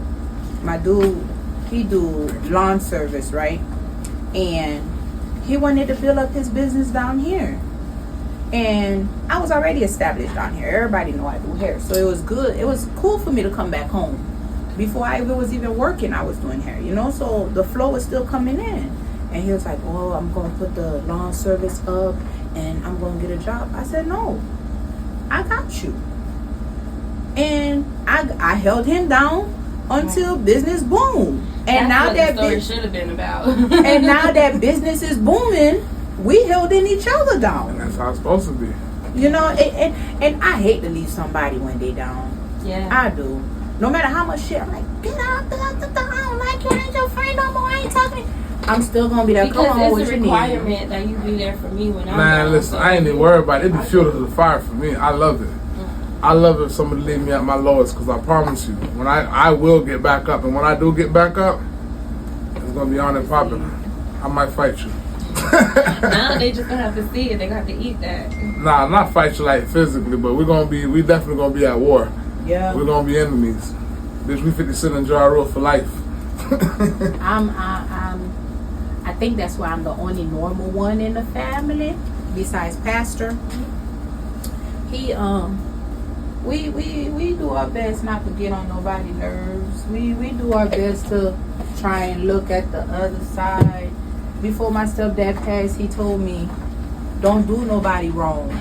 my dude, he do lawn service, right? And he wanted to build up his business down here. And I was already established down here. Everybody know I do hair. So it was good. It was cool for me to come back home. Before I was even working, I was doing hair, you know? So the flow was still coming in. And he was like, oh, I'm going to put the lawn service up and I'm going to get a job. I said, no, I got you. And I held him down until business boomed. And that's what the story should have been about. And now that business is booming, we held in each other down. And that's how it's supposed to be. You know, and I hate to leave somebody when they down. Yeah. I do. No matter how much shit, I'm like, get out, I don't like you, I ain't your friend no more, I ain't talking. I'm still going to be there. Because come on, it's a requirement that you be there for me when I'm Man, down. listen, I ain't even worried about it. It be fuel to the fire for me. I love it. I love if somebody leave me at my lowest, because I promise you, when I will get back up. And when I do get back up, it's going to be on and popping. I might fight you. Now they just gonna have to see it. They gonna have to eat that. Nah, not fight you like physically, but we definitely gonna be at war. Yeah. We're gonna be enemies. Bitch, we 50 Cent and Ja Rule for life. I think that's why I'm the only normal one in the family, besides Pastor. He we do our best not to get on nobody's nerves. We do our best to try and look at the other side. Before my stepdad passed, he told me, don't do nobody wrong,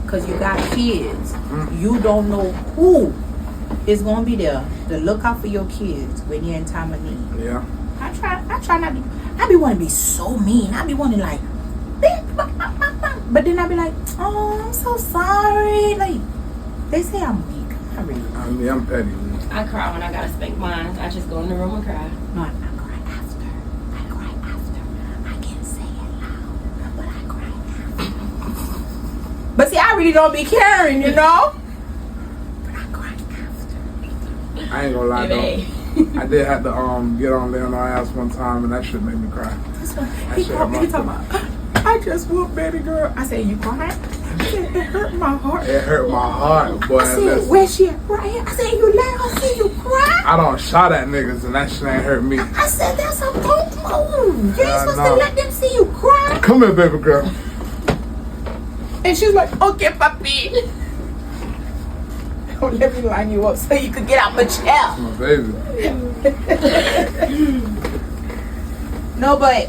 because you got kids. You don't know who is going to be there to look out for your kids when you're in time of need. Yeah. I try not to. I be wanting to be so mean. I be wanting like, but then I be like, oh, I'm so sorry. Like, they say I'm weak. I'm really weak. I mean, I'm petty. I cry when I gotta spank mine. I just go in the room and cry. No, I cry after. I can't say it loud, but I cry after. But see, I really don't be caring, you know? But I cry after. I ain't gonna lie though. I did have to get on there on our ass one time, and that shit made me cry. He talking about, I just whooped baby girl. I said, you crying? It hurt my heart. It hurt my heart, boy. I said, where she at? Right here. I said, you let her see you cry? I don't shot at niggas and that shit ain't hurt me. I said, that's a punk move. You ain't supposed to let them see you cry. Come here, baby girl. And she's like, okay, papi. Don't let me line you up so you could get out my chair. My baby. No, but.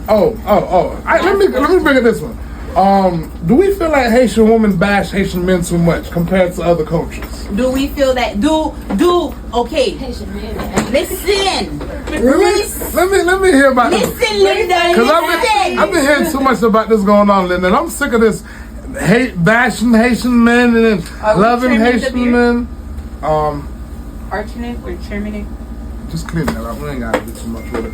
Let me bring it this one. Do we feel like Haitian women bash Haitian men too much compared to other cultures? Do we feel that? Okay. Haitian men. Listen. Let me hear about this. Listen, Linda. Because I've been hearing too much about this going on, Linda. And I'm sick of this bashing Haitian men and loving Haitian men. Arching it or trimming it? Just clean that up. We ain't got to do too much with it.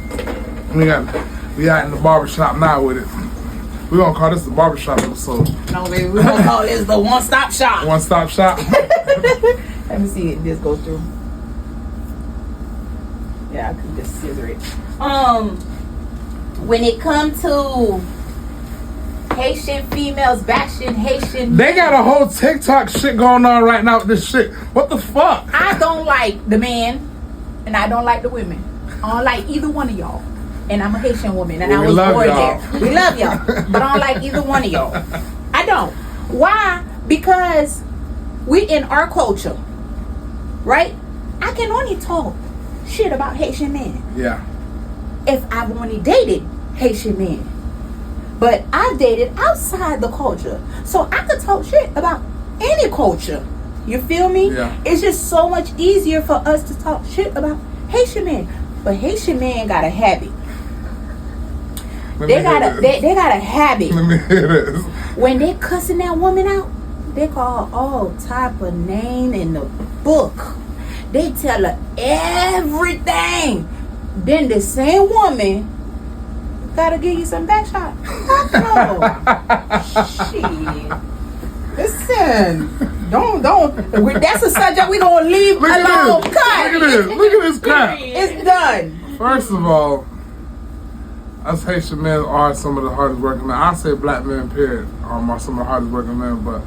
We out in the barbershop now with it. We're going to call this the barbershop episode. No, baby. We're going to call this the one-stop shop. One-stop shop. Let me see if this goes through. Yeah, I could just scissor it. When it comes to Haitian females bashing Haitian They got a whole TikTok shit going on right now with this shit. What the fuck? I don't like the man, and I don't like the women. I don't like either one of y'all. And I'm a Haitian woman, and I was born there. We love y'all, but I don't like either one of y'all. I don't. Why? Because we in our culture, right? I can only talk shit about Haitian men. Yeah. If I've only dated Haitian men. But I've dated outside the culture. So I could talk shit about any culture. You feel me? Yeah. It's just so much easier for us to talk shit about Haitian men. But Haitian men got a habit. They got a habit. Let me hear this. When they cussing that woman out, they call her all type of name in the book. They tell her everything. Then the same woman gotta give you some back shot. Shit. Listen. Don't. That's a subject we gonna leave alone. Look at this crap. It's done. First of all, us Haitian men are some of the hardest working men. I say black men, period, are some of the hardest working men, but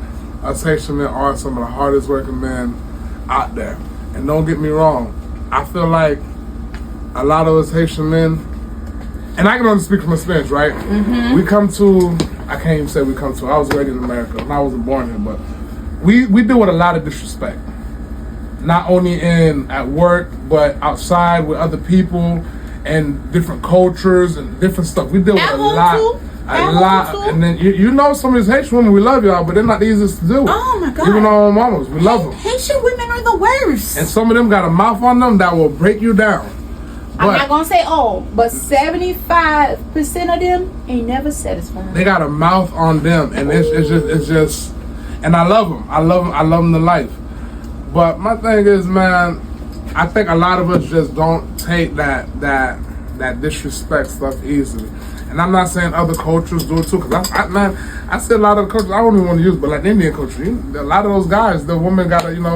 us Haitian men are some of the hardest working men out there. And don't get me wrong, I feel like a lot of us Haitian men, and I can only speak from experience, right? Mm-hmm. I can't even say we come to, I was raised in America, and I wasn't born here, but we deal with a lot of disrespect. Not only at work, but outside with other people and different cultures and different stuff. We deal with a lot. And then you know some of these Haitian women, we love y'all, but they're not the easiest to deal with. Oh my God. Even our mamas, we love them. Haitian women are the worst. And some of them got a mouth on them that will break you down. I'm not gonna say all, but 75% of them ain't never satisfied. They got a mouth on them, and it's just, and I love them. I love them to life. But my thing is, man, I think a lot of us just don't take that disrespect stuff easily. And I'm not saying other cultures do it too, because I see a lot of the cultures I don't even want to use, but like the Indian culture, a lot of those guys, the women gotta, and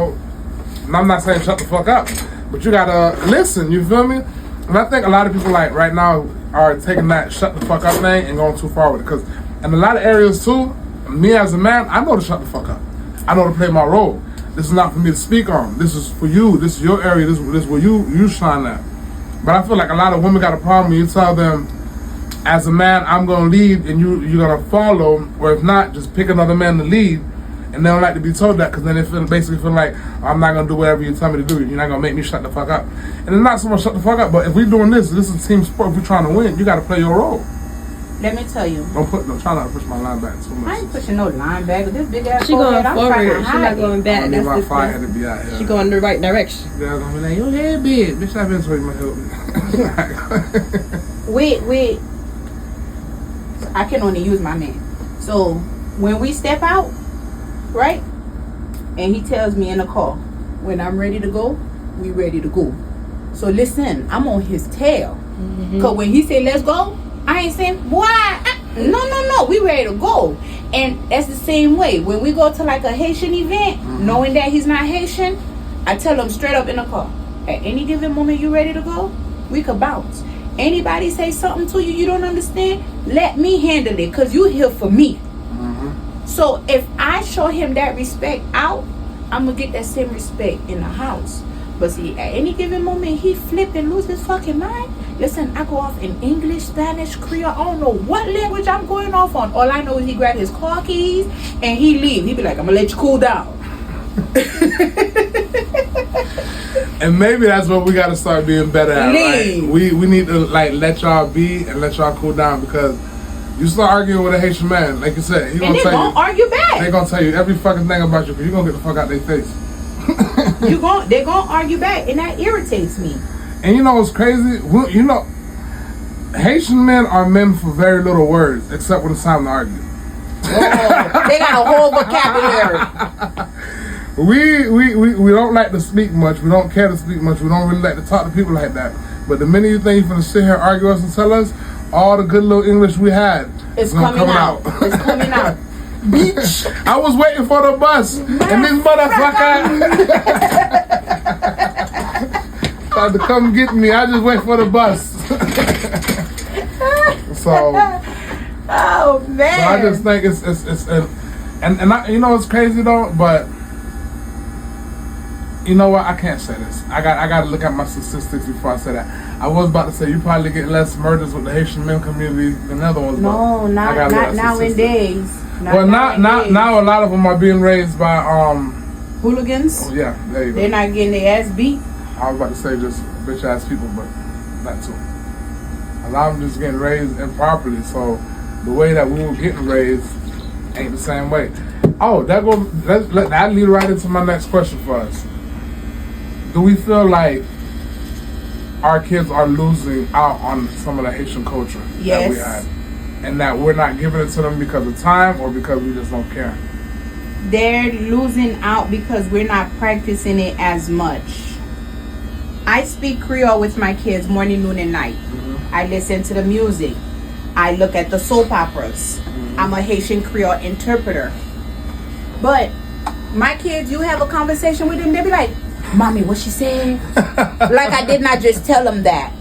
I'm not saying shut the fuck up, but you gotta listen, you feel me? And I think a lot of people like right now are taking that shut the fuck up thing and going too far with it, because in a lot of areas too, me as a man, I know to shut the fuck up. I know to play my role. This is not for me to speak on. This is for you. This is your area. This is where you shine at. But I feel like a lot of women got a problem when you tell them, as a man, I'm going to lead and you're going to follow, or if not, just pick another man to lead. And they don't like to be told that, because then they basically feel like, I'm not going to do whatever you tell me to do. You're not going to make me shut the fuck up. And it's not so much shut the fuck up, but if we're doing this is a team sport. If we're trying to win, you got to play your role. Let me tell you. Try not to push my line back too much. I ain't pushing no line back. This big ass She going forward. She's not going back. I need my fire to be out here. She going in the right direction. They're going to be like, your head big. Bitch, I've been so you might help me. Wait. I can only use my man. So when we step out, right? And he tells me in the car, when I'm ready to go, we ready to go. So listen, I'm on his tail. Because when he say let's go, I ain't saying, why? No, we ready to go. And that's the same way. When we go to like a Haitian event, knowing that he's not Haitian, I tell him straight up in the car, at any given moment you ready to go, we could bounce. Anybody say something to you don't understand, let me handle it, because you here for me. So if I show him that respect out, I'm gonna get that same respect in the house. But see, at any given moment, he flip and lose his fucking mind. Listen, I go off in English, Spanish, Creole. I don't know what language I'm going off on. All I know is he grab his car keys and he leave. He be like, I'm gonna let you cool down. And maybe that's what we gotta start being better at, right? We need to like let y'all be and let y'all cool down, because you start arguing with a Haitian man, like you said, he gonna tell you, argue back. They gonna tell you every fucking thing about you, because you gonna get the fuck out their face. They're gonna argue back, and that irritates me. And you know what's crazy? You know, Haitian men are men for very little words, except when it's time to argue. Oh, they got a whole vocabulary. We don't like to speak much. We don't care to speak much. We don't really like to talk to people like that. But the minute you think you're gonna sit here, argue us, and tell us all the good little English we had, it's coming out. It's coming out. Bitch, I was waiting for the bus, and this motherfucker tried to come get me. I just wait for the bus. So, oh man! But I just think it's and I, you know, it's crazy though. But you know what? I can't say this. I got to look at my statistics before I say that. I was about to say you probably get less murders with the Haitian men community than the other ones. No, not nowadays. Now a lot of them are being raised by hooligans. Oh, yeah, there you go. They're not getting their ass beat. I was about to say just bitch ass people, but not too. A lot of them just getting raised improperly. So the way that we were getting raised ain't the same way. Oh, that lead right into my next question for us. Do we feel like our kids are losing out on some of the Haitian culture that we had? And that we're not giving it to them because of time or because we just don't care? They're losing out because we're not practicing it as much. I speak Creole with my kids morning, noon, and night. Mm-hmm. I listen to the music. I look at the soap operas. Mm-hmm. I'm a Haitian Creole interpreter. But my kids, you have a conversation with them, they'll be like, Mommy, what she said? Like I did not just tell them that.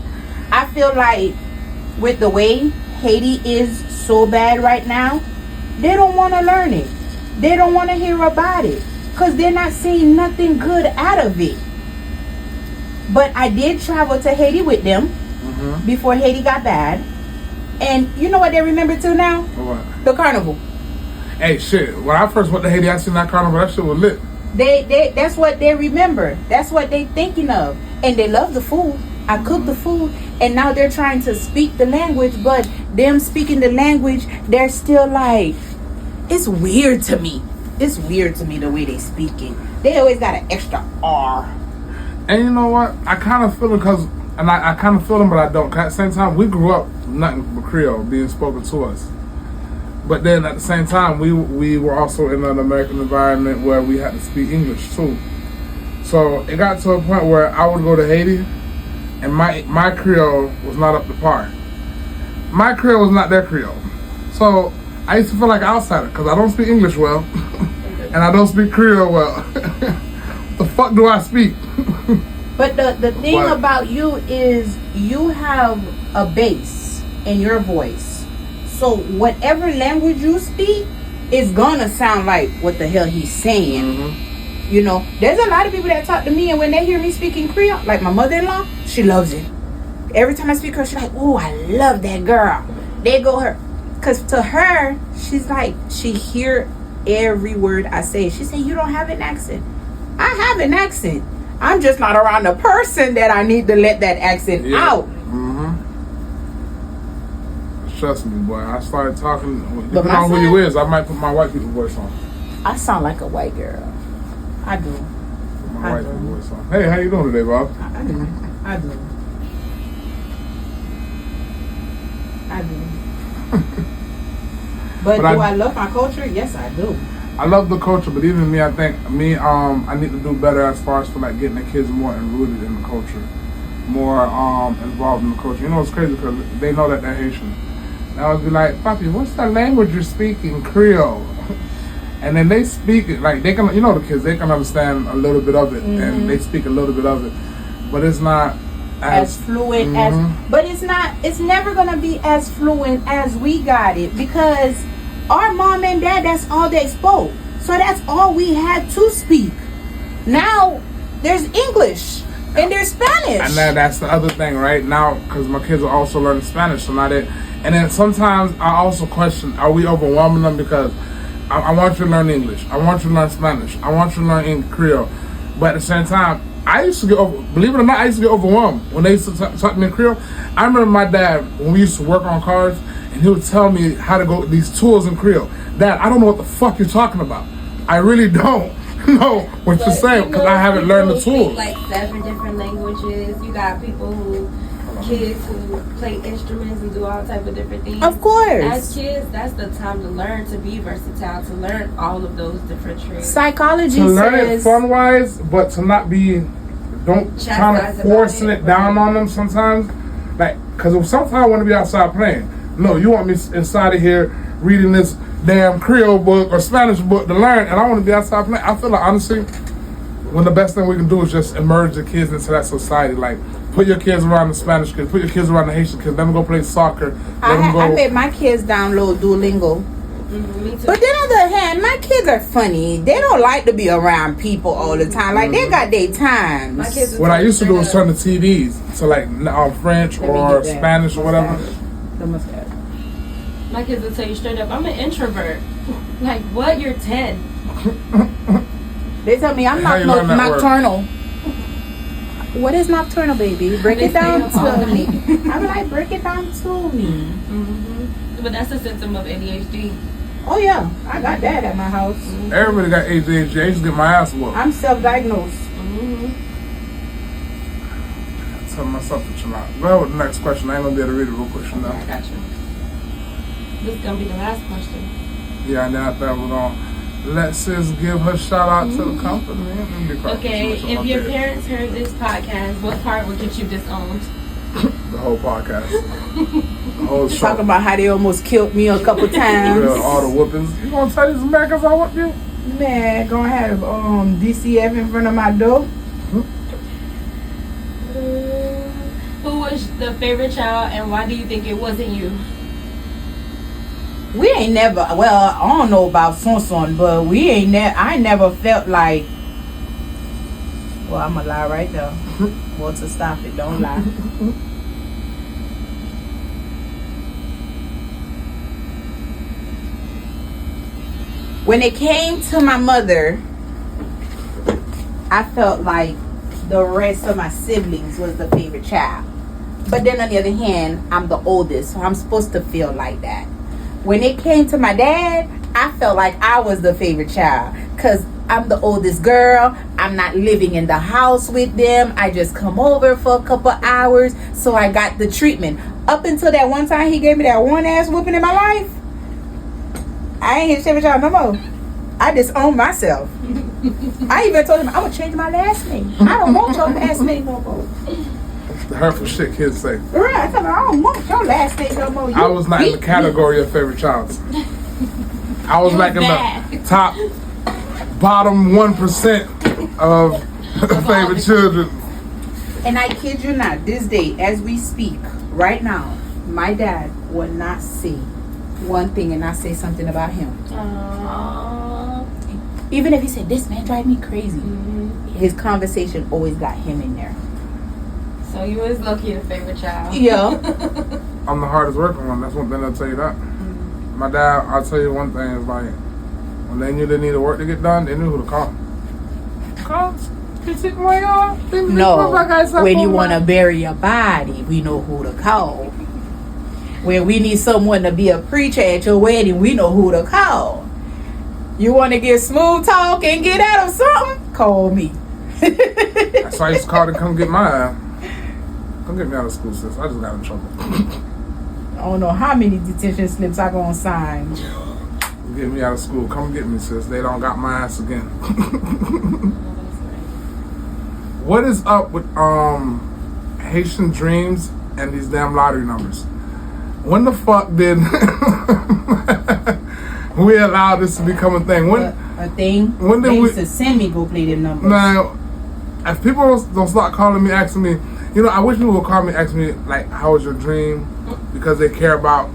I feel like with the way Haiti is so bad right now, they don't want to learn it. They don't want to hear about it because they're not seeing nothing good out of it. But I did travel to Haiti with them before Haiti got bad. And you know what they remember till now? What? The carnival. Hey, shit. When I first went to Haiti, I seen that carnival. That shit was lit. That's what they remember. That's what they thinking of. And they love the food. I cook the food, and now they're trying to speak the language, but them speaking the language, they're still like, it's weird to me. It's weird to me the way they speaking. They always got an extra R. And you know what? I kind of feel it I kind of feel them, but I don't. At the same time, we grew up nothing but Creole being spoken to us. But then at the same time, we were also in an American environment where we had to speak English too. So it got to a point where I would go to Haiti, and my Creole was not up to par. My Creole was not their Creole. So I used to feel like an outsider because I don't speak English well, and I don't speak Creole well. What the fuck do I speak? But the thing about you is you have a base in your voice. So whatever language you speak is gonna sound like what the hell he's saying. Mm-hmm. You know, there's a lot of people that talk to me, and when they hear me speaking Creole, like my mother-in-law, she loves it. Every time I speak her, she's like, "Oh, I love that girl." They go her, cause to her, she's like, she hear every word I say. She said, "You don't have an accent." I have an accent. I'm just not around the person that I need to let that accent out. Mm-hmm. Trust me, boy. I started talking. Depending on who you is, I might put my white people voice on. I sound like a white girl. I do. Put my white people voice on. Hey, how you doing today, Bob? I do. But do I love my culture? Yes, I do. I love the culture, but even me, I think I need to do better as far as for like getting the kids more rooted in the culture, more involved in the culture. You know, it's crazy because they know that they're Haitian. And I would be like, "Papi, what's that language you're speaking? Creole." And then they speak it like they can. You know, the kids, they can understand a little bit of it, and they speak a little bit of it, but it's not as fluent as. But it's not. It's never gonna be as fluent as we got it because our mom and dad, that's all they spoke. So that's all we had to speak. Now there's English and there's Spanish. And that's the other thing right now, because my kids are also learning Spanish, so now they. And then sometimes I also question: are we overwhelming them? Because I want you to learn English, I want you to learn Spanish, I want you to learn Creole, but at the same time, I used to get believe it or not, I used to get overwhelmed when they used to talk to me in Creole. I remember my dad when we used to work on cars, and he would tell me how to go these tools in Creole. Dad, I don't know what the fuck you're talking about. I really don't know what you're saying because I haven't learned the tools. Like 7 different languages. You got kids who play instruments and do all type of different things. Of course. As kids, that's the time to learn to be versatile, to learn all of those different trades. Psychology to learn says it fun wise, but to not be trying to forcing it down on them sometimes. Like, because sometimes I want to be outside playing. No, you want me inside of here reading this damn Creole book or Spanish book to learn, and I want to be outside playing. I feel like honestly, one of the best thing we can do is just immerse the kids into that society. Like, put your kids around the Spanish kids, put your kids around the Haitian kids, let them go play soccer. I made my kids download Duolingo. Mm-hmm, me too. But then on the other hand, my kids are funny. They don't like to be around people all the time. Like, they got their times. My kids what I used to do was turn the TVs to like French or Spanish or whatever. My kids will tell you straight up, I'm an introvert. Like, what? You're 10. They tell me I'm not nocturnal. What is nocturnal, baby? Break it down to me. I'm like, break it down to me. Mm-hmm. But that's a symptom of ADHD. Oh yeah, I got that at my house. Everybody got ADHD. I used to get my ass whooped. I'm self-diagnosed. Tell myself to chill out. Well, the next question. I ain't gonna be able to read it real quick now. I got you. This is gonna be the last question. Yeah, and then after that we're gonna let sis give her shout out to the company. Okay, if your parents heard this podcast, what part would you disowned? The whole podcast. The whole show. Talking about how they almost killed me a couple times. Yeah, all the whoopings. You gonna tell these Americans I whooped you? Man, gonna have DCF in front of my door. Who was the favorite child, and why do you think it wasn't you? We ain't never, well, I don't know about Son, but I never felt like, well, I'm gonna lie right there. Well, to stop it, don't lie. When it came to my mother, I felt like the rest of my siblings was the favorite child. But then on the other hand, I'm the oldest, so I'm supposed to feel like that. When it came to my dad, I felt like I was the favorite child because I'm the oldest girl. I'm not living in the house with them. I just come over for a couple hours, so I got the treatment. Up until that one time he gave me that one ass whooping in my life, I ain't his favorite child no more. I disowned myself. I even told him I'm gonna change my last name. I don't want your last name no more. The hurtful shit kids say. Right, I told him I don't want your last name no more. I was not in the category of favorite child. I was like in the top bottom 1% of favorite children. And I kid you not, this day as we speak, right now, my dad would not say one thing and not say something about him. Aww. Even if he said, this man drive me crazy, his conversation always got him in there. So you was lucky the favorite child. Yeah. I'm the hardest working one. That's one thing I'll tell you that. My dad, I'll tell you one thing, is like, when they knew they needed work to get done, they knew who to call. No, when you want to bury your body, we know who to call. When we need someone to be a preacher at your wedding, we know who to call. You want to get smooth talk and get out of something? Call me. That's why I used to call to come get my ass. Come get me out of school, sis. I just got in trouble. I don't know how many detention slips I gonna sign. Get me out of school. Come get me, sis. They don't got my ass again. What is up with Haitian dreams and these damn lottery numbers? When the fuck did we allow this to become a thing? A thing? When did they used to send me go play them numbers. Now, if people don't start calling me, asking me, I wish people would call me, ask me, like, how was your dream? Because they care about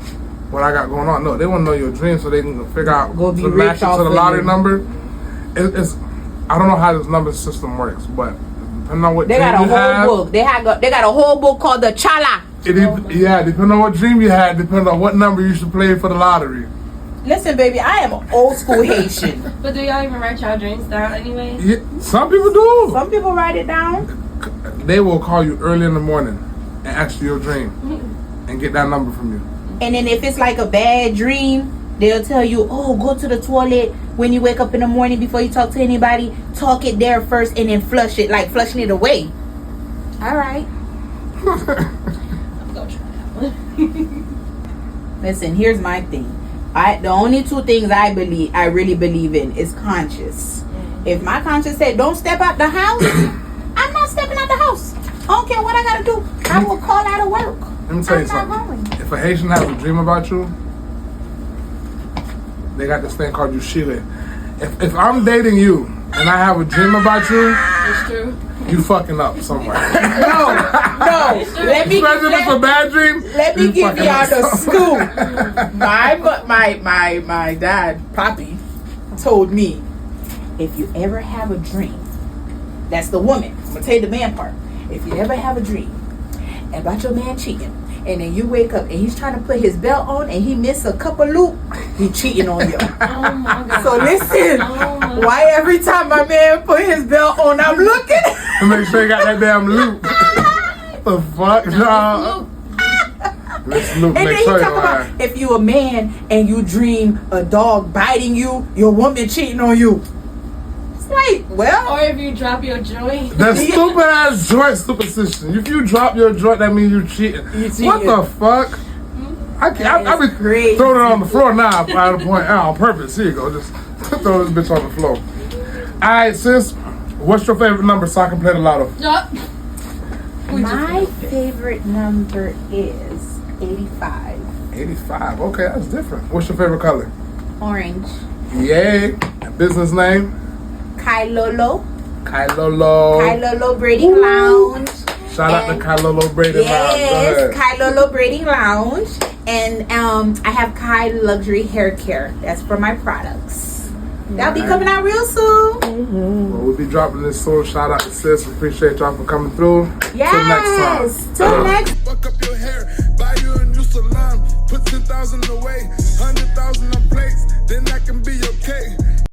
what I got going on. No, they want to know your dream so they can figure out Go be to rich match it off to the of lottery you. number. It's I don't know how this number system works, but depending on what They dream got a you whole have, book. They got a whole book called the Chala. depending on what dream you had, depending on what number you should play for the lottery. Listen, baby, I am old school Haitian. But do y'all even write y'all dreams down anyway? Yeah, some people do. Some people write it down. They will call you early in the morning and ask you your dream and get that number from you. And then if it's like a bad dream, they'll tell you, oh, go to the toilet when you wake up in the morning before you talk to anybody. Talk it there first and then flush it, like flushing it away. All right. I'm gonna try that one. Listen, here's my thing. The only two things I really believe in is conscious. If my conscience said don't step out the house, I'm not stepping out the house. I don't care what I gotta do. I will call out of work. Let me tell you I'm not something. going. If a Haitian has a dream about you, they got this thing called you Sheila. If I'm dating you and I have a dream about you, It's true. you fucking up somewhere. No. Let me Especially if it's a bad dream. Let me you give fucking y'all up the somewhere. scoop. My dad, Poppy, told me, if you ever have a dream, that's the woman. I'm gonna tell you the man part. If you ever have a dream about your man cheating, and then you wake up and he's trying to put his belt on and he missed a couple loop, he cheating on you. Oh my God. So listen, Oh my why every time my man put his belt on, I'm looking? And make sure you got that damn loop. The fuck, no. Let's loop. And Make then he sure talk you about if you a man and you dream a dog biting you, your woman cheating on you. It's like, well, Or if you drop your joint. that stupid ass joint superstition. If you drop your joint, that means you cheating. What the fuck? I be crazy. throwing it on the floor now. At a point on purpose. Here you go. Just throw this bitch on the floor. All right, sis. What's your favorite number so I can play the lotto? my favorite number is 85. 85. Okay, that's different. What's your favorite color? Orange. Yay. Business name? Lolo. Lolo. Lolo Braiding Lounge. Shout out to Lolo Braiding Yes, Lounge. Lolo Braiding Lounge. And I have Kai Luxury Hair Care. That's for my products. That'll be coming out real soon. Well, we'll be dropping this soon. Shout out to sis. Appreciate y'all for coming through. Yes. Till next time. Till next. Fuck up your hair, buy you a new salon, put 10,000 away, 100,000 on plates, then I can be your